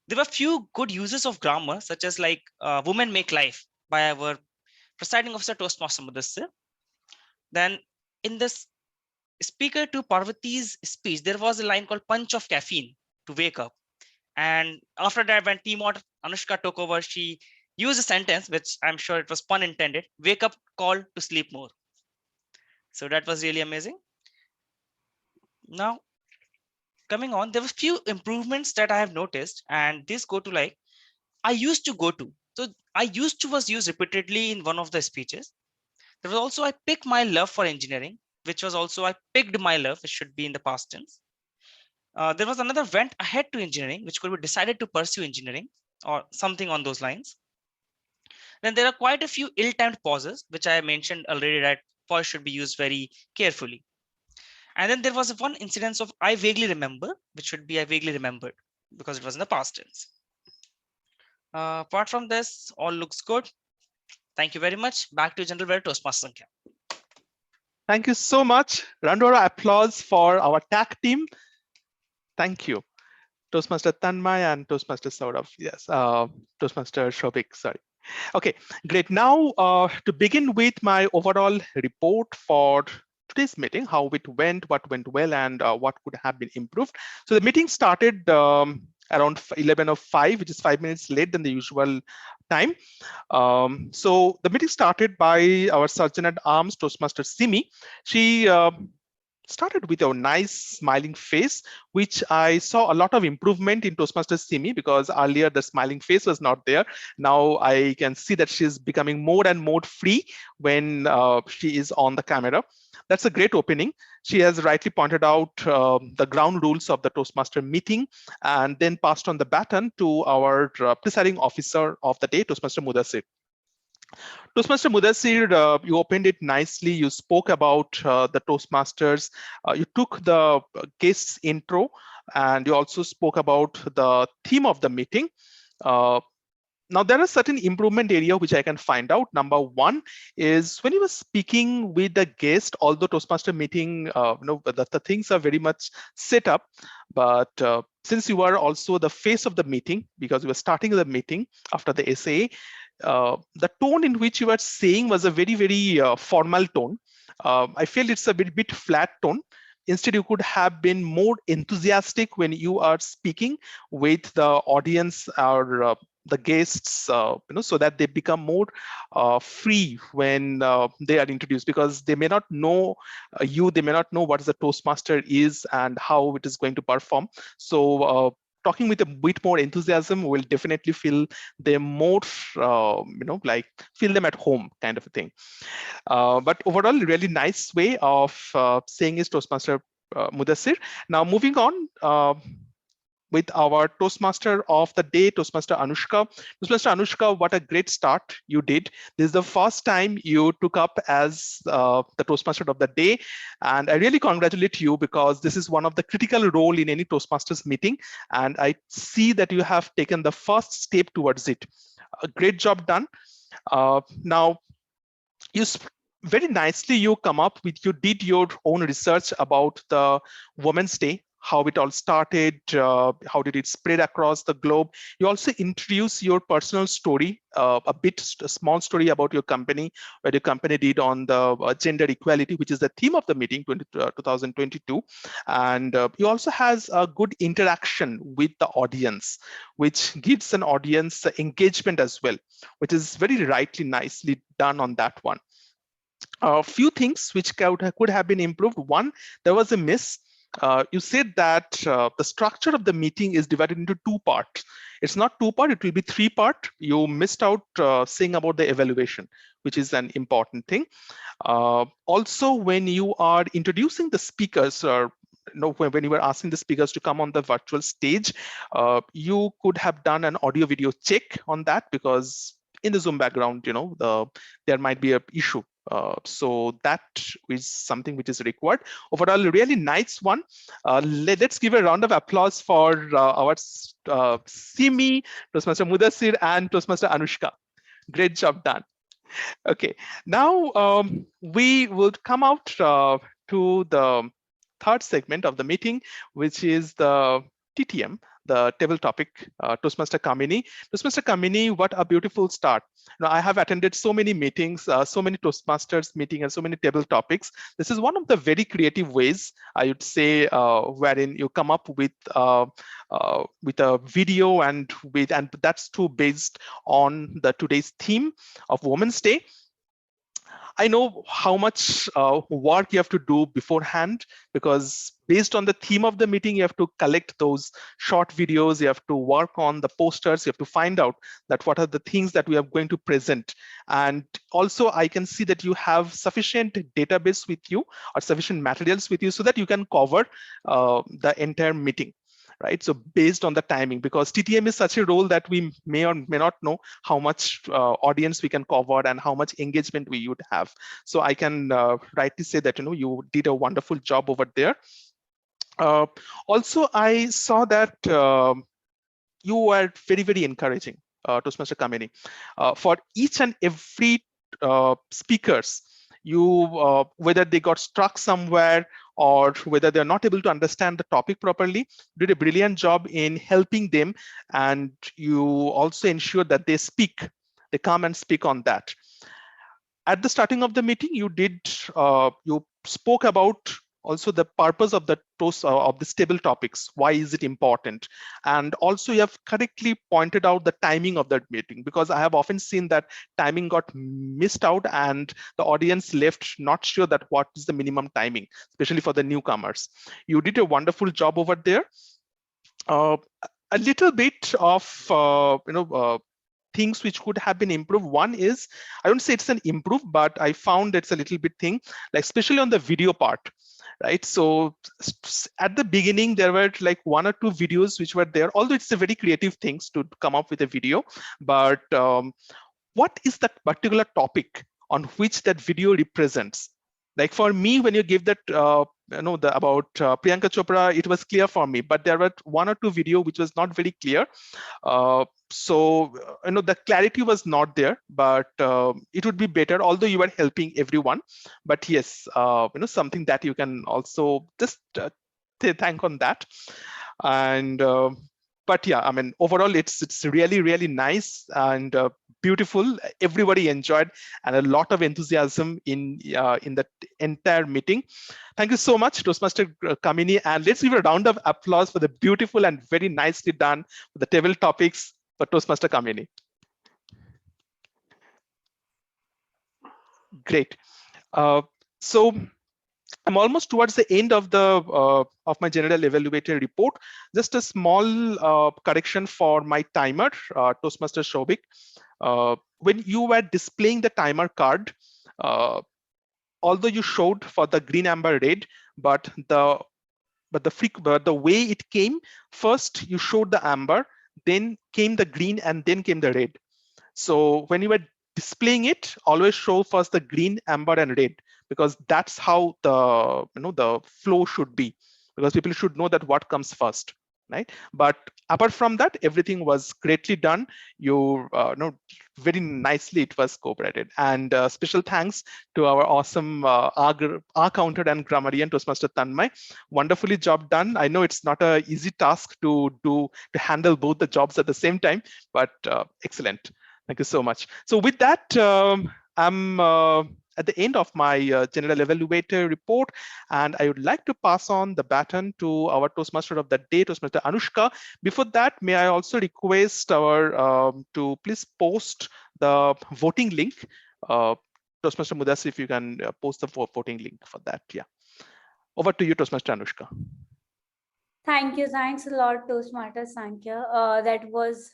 There were few good uses of grammar, such as like women make life by our presiding officer Toastmaster Mudassir. Then in this speaker to Parvati's speech, there was a line called punch of caffeine to wake up. And after that, when team Anushka took over, she used a sentence, which I'm sure it was pun intended, wake up call to sleep more. So that was really amazing. Now, coming on, there were few improvements that I have noticed, and these go to like, I used to go to. So I used to was used repeatedly in one of the speeches. There was also, I pick my love for engineering, which was also, I picked my love, it should be in the past tense. There was another went ahead to engineering, which could be decided to pursue engineering or something on those lines. Then there are quite a few ill-timed pauses, which I mentioned already that pause should be used very carefully. And then there was one incidence of I vaguely remember, which should be I vaguely remembered because it was in the past tense. Apart from this, all looks good. Thank you very much. Back to General Wear Toastmaster Sankhya. Thank you so much. Round of applause for our tag team. Thank you. Toastmaster Tanmay and Toastmaster Saurav. Yes, Toastmaster Shobik, sorry. Okay, great. Now to begin with my overall report for today's meeting, how it went, what went well, and what could have been improved. So the meeting started around 11:05, which is 5 minutes late than the usual time. So the meeting started by our Sergeant at Arms, Toastmaster Simi. She started with a nice smiling face, which I saw a lot of improvement in Toastmaster Simi, because earlier the smiling face was not there. Now I can see that she's becoming more and more free when she is on the camera. That's a great opening. She has rightly pointed out the ground rules of the Toastmaster meeting, and then passed on the baton to our presiding officer of the day, Toastmaster Mudassir. Toastmaster Mudassir, you opened it nicely. You spoke about the Toastmasters. You took the guest's intro, and you also spoke about the theme of the meeting. Now, there are certain improvement area which I can find out. Number one is when you were speaking with the guest, although Toastmaster meeting, the things are very much set up, but since you are also the face of the meeting, because you were starting the meeting after the SA, the tone in which you are saying was a very, very formal tone. I feel it's a bit flat tone. Instead, you could have been more enthusiastic when you are speaking with the audience or the guests, so that they become more free when they are introduced, because they may not know you, they may not know what the Toastmaster is and how it is going to perform. So talking with a bit more enthusiasm will definitely feel them more, like feel them at home, kind of a thing. But overall, really nice way of saying is Toastmaster Mudassir. Now moving on, with our Toastmaster of the day, Toastmaster Anushka. Toastmaster Anushka, what a great start you did. This is the first time you took up as the Toastmaster of the day. And I really congratulate you because this is one of the critical role in any Toastmasters meeting. And I see that you have taken the first step towards it. A great job done. Now, very nicely you come up with, you did your own research about the Women's Day, how it all started, how did it spread across the globe. You also introduce your personal story, a small story about your company, what your company did on the gender equality, which is the theme of the meeting 2022. And you also has a good interaction with the audience, which gives an audience engagement as well, which is very nicely done on that one. A few things which could have been improved. One, there was a miss. You said that the structure of the meeting is divided into two parts. It's not two part, it will be three part. You missed out saying about the evaluation, which is an important thing. Also, when you are introducing the speakers, or when you were asking the speakers to come on the virtual stage, you could have done an audio video check on that, because in the Zoom background, there might be an issue. So that is something which is required. Overall, really nice one. Let's give a round of applause for our Simi, Toastmaster Mudassir, and Toastmaster Anushka. Great job done. Okay, now we will come out to the third segment of the meeting, which is the TTM, the table topic, Toastmaster Kamini. Toastmaster Kamini, what a beautiful start. Now, I have attended so many meetings, so many Toastmasters meetings, and so many table topics. This is one of the very creative ways, I would say, wherein you come up with a video, and that's too based on the today's theme of Women's Day. I know how much work you have to do beforehand, because based on the theme of the meeting, you have to collect those short videos, you have to work on the posters, you have to find out that what are the things that we are going to present. And also I can see that you have sufficient database with you, or sufficient materials with you, so that you can cover the entire meeting. Right, so based on the timing, because TTM is such a role that we may or may not know how much audience we can cover and how much engagement we would have. So I can rightly say that you did a wonderful job over there. Also, I saw that you were very encouraging, Toastmaster Kamini, for each and every speakers. You whether they got stuck somewhere, or whether they're not able to understand the topic properly, did a brilliant job in helping them, and you also ensure that they come and speak on that. At the starting of the meeting, you spoke about also the purpose of the of the table topics. Why is it important? And also you have correctly pointed out the timing of that meeting, because I have often seen that timing got missed out and the audience left not sure that what is the minimum timing, especially for the newcomers. You did a wonderful job over there. A little bit of things which could have been improved. One is, I don't say it's an improve, but I found it's a little bit thing, like especially on the video part, right? So at the beginning, there were like one or two videos which were there, although it's a very creative things to come up with a video, but what is that particular topic on which that video represents? Like for me, when you give that, about Priyanka Chopra, it was clear for me, but there were one or two video which was not very clear. So the clarity was not there, but it would be better, although you are helping everyone. But yes, something that you can also just thank on that. And but yeah, I mean, overall, it's really nice and beautiful. Everybody enjoyed, and a lot of enthusiasm in the entire meeting. Thank you so much, Toastmaster Kamini, and let's give a round of applause for the beautiful and very nicely done the table topics for Toastmaster Kamini. Great. So I'm almost towards the end of the of my general evaluator report. Just a small correction for my timer, Toastmaster Shobik. When you were displaying the timer card, although you showed for the green, amber, red, but the but the way it came, first you showed the amber, then came the green, and then came the red. So when you were displaying it, always show first the green, amber, and red, because that's how the flow should be, because people should know that what comes first, right? But apart from that, everything was greatly done. You know, very nicely it was cooperated. And special thanks to our awesome R counter and grammarian Toastmaster Tanmay. Wonderfully job done. I know it's not an easy task to handle both the jobs at the same time, but excellent. Thank you so much. So with that, I'm at the end of my general evaluator report, and I would like to pass on the baton to our Toastmaster of the day, Toastmaster Anushka. Before that, may I also request our to please post the voting link. Toastmaster Mudassir, if you can post the voting link for that. Yeah. Over to you, Toastmaster Anushka. Thank you. Thanks a lot, Toastmasters. Thank you. That was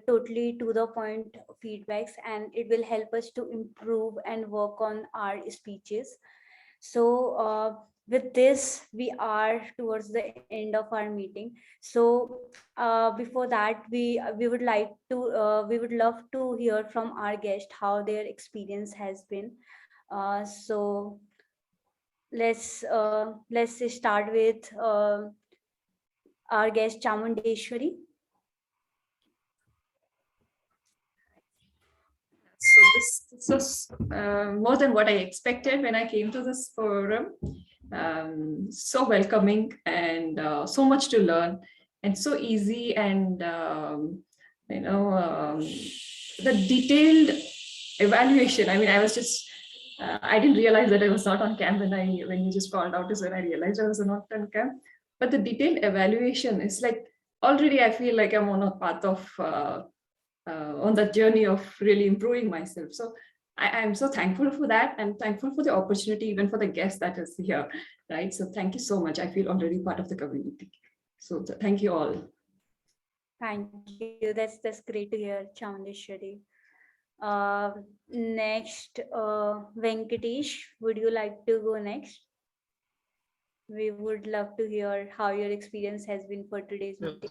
totally to the point feedbacks, and it will help us to improve and work on our speeches. So with this, we are towards the end of our meeting. So before that, we would like to we would love to hear from our guest how their experience has been. So let's start with our guest Chamundeshwari. So this was more than what I expected when I came to this forum. So welcoming and so much to learn, and so easy, and the detailed evaluation. I mean, I was just I didn't realize that I was not on cam when you just called out is when I realized I was not on cam. But the detailed evaluation is like already I feel like I'm on a path of on that journey of really improving myself. So I'm so thankful for that, and thankful for the opportunity, even for the guest that is here, right? So thank you so much. I feel already part of the community. So thank you all. Thank you. That's great to hear, Chamundeshwari. Next, Venkatesh, would you like to go next? We would love to hear how your experience has been for today's meeting.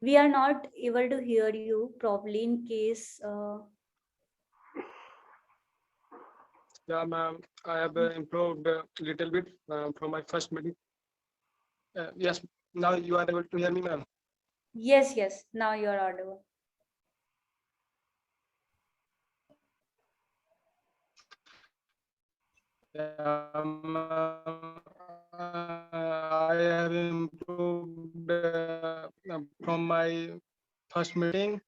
We are not able to hear you properly. In case yeah, ma'am, I have improved a little bit from my first meeting. Yes, now you are able to hear me, ma'am. yes, now you are audible. I have improved from my first meeting.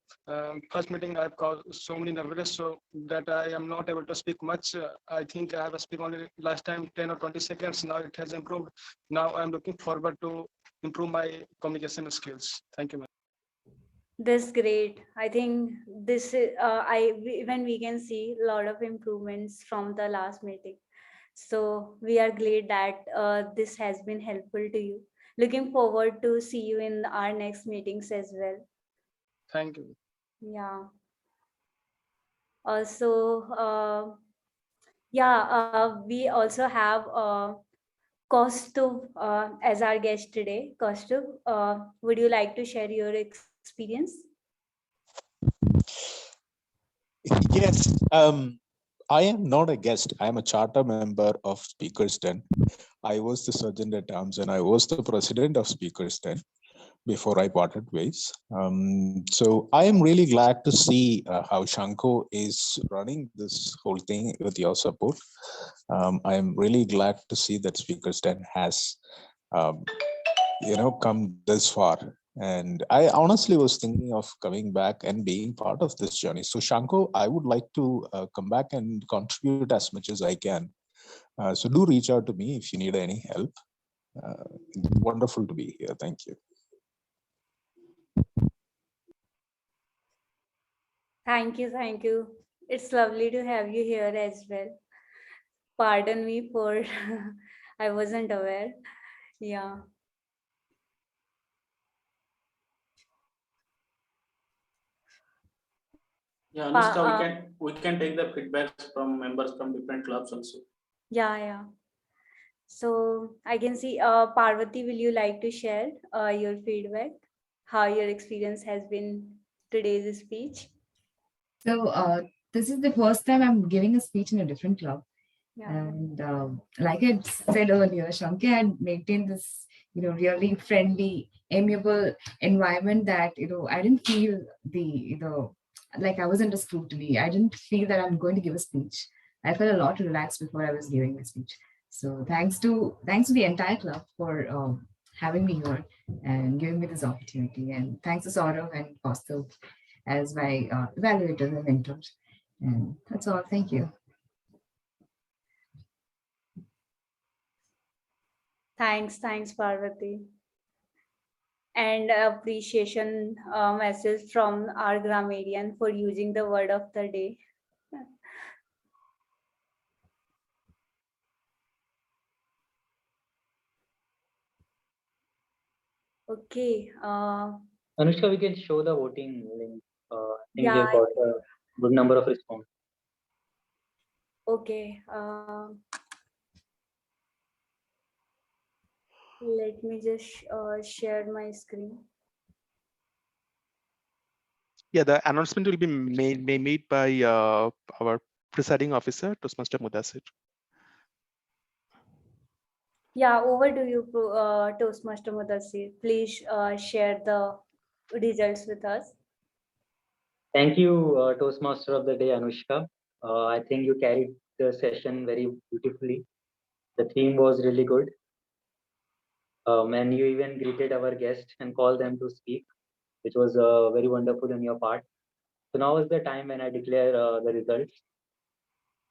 First meeting I've caused so many nervous, so that I am not able to speak much. I think I have speak only last time 10 or 20 seconds. Now it has improved. Now I'm looking forward to improve my communication skills. Thank you, ma'am. That's great. I think this is even we can see a lot of improvements from the last meeting. So we are glad that this has been helpful to you. Looking forward to see you in our next meetings as well. Thank you. Yeah. Also, we also have Kaustubh as our guest today. Kaustubh, would you like to share your experience? Yes, I am not a guest. I am a charter member of SpeakersDen. I was the Sergeant at Arms and I was the president of SpeakersDen before I parted ways. So I am really glad to see how Shanko is running this whole thing with your support. I am really glad to see that SpeakersDen has, come this far. And I honestly was thinking of coming back and being part of this journey. So Shanko, I would like to come back and contribute as much as I can. So do reach out to me if you need any help. Wonderful to be here. Thank you. Thank you. It's lovely to have you here as well. Pardon me for I wasn't aware. Yeah. Yeah, Anushka, we can take the feedbacks from members from different clubs also. Yeah. So I can see, Parvati, will you like to share your feedback, how your experience has been today's speech? So this is the first time I'm giving a speech in a different club. Yeah. And like I said earlier, Shanke had maintained this, really friendly, amiable environment that, I didn't feel like I was under scrutiny. I didn't feel that I'm going to give a speech. I felt a lot relaxed before I was giving my speech. So thanks to the entire club for having me here and giving me this opportunity. And thanks to Saurav and Foster as my evaluators and mentors. And that's all. Thank you. Thanks, Parvati. And appreciation message from our grammarian for using the word of the day. Okay. Anushka, we can show the voting link. I think Yeah. we got a good number of responses. Okay. Let me just share my screen. Yeah, the announcement will be made by our presiding officer, Toastmaster Mudassir. Yeah, over to you, Toastmaster Mudassir. Please share the results with us. Thank you, Toastmaster of the day, Anushka. I think you carried the session very beautifully. The theme was really good. And you even greeted our guests and called them to speak, which was very wonderful on your part. So now is the time when I declare the results.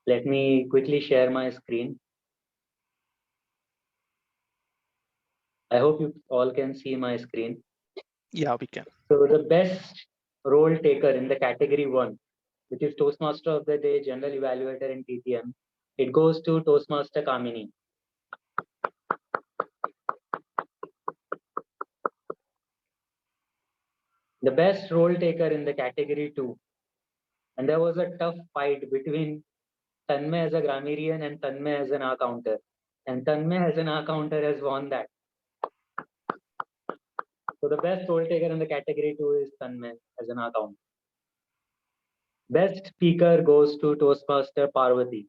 Let me quickly share my screen. I hope you all can see my screen. Yeah, we can. So the best role taker in the category 1, which is Toastmaster of the Day, General Evaluator in TTM, it goes to Toastmaster Kamini. The best role taker in the category 2, and there was a tough fight between Tanmay as a grammarian and Tanmay as an R-counter. And Tanmay as an R-counter has won that. So the best role taker in the category 2 is Tanmay as an R-counter. Best speaker goes to Toastmaster Parvati.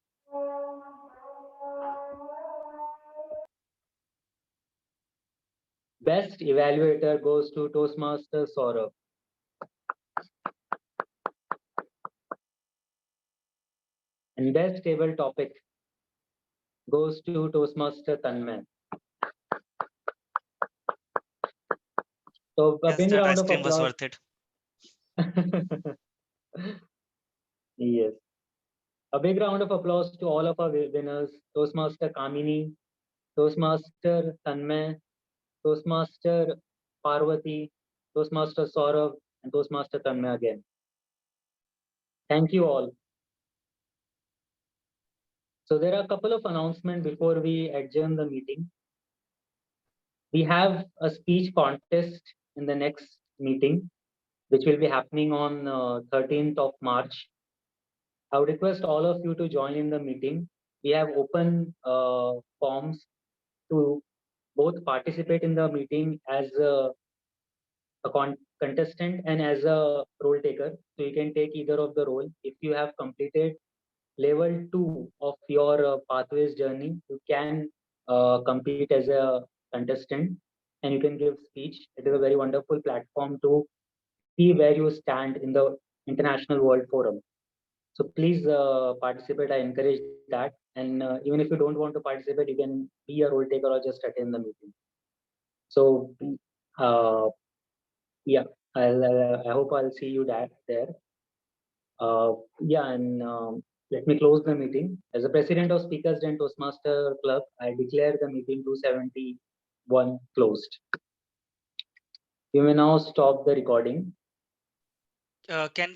Best evaluator goes to Toastmaster Saurav. And best table topic goes to Toastmaster Tanmay. So a big round of applause. Was worth it. Yes. A big round of applause to all of our winners: Toastmaster Kamini, Toastmaster Tanmay, Toastmaster Parvati, Toastmaster Saurav, and Toastmaster Tanmay again. Thank you all. So there are a couple of announcements before we adjourn the meeting. We have a speech contest in the next meeting, which will be happening on 13th of March. I would request all of you to join in the meeting. We have open forms to both participate in the meeting as a contestant and as a role taker. So you can take either of the role. If you have completed level 2 of your pathways journey, you can compete as a contestant and you can give speech. It is a very wonderful platform to see where you stand in the International World Forum. So please participate. I encourage that. And even if you don't want to participate, you can be a role taker or just attend the meeting. So yeah, I hope I'll see you there. Yeah, and let me close the meeting. As the president of SpeakersDen Toastmaster Club, I declare the meeting 271 closed. You may now stop the recording. Can we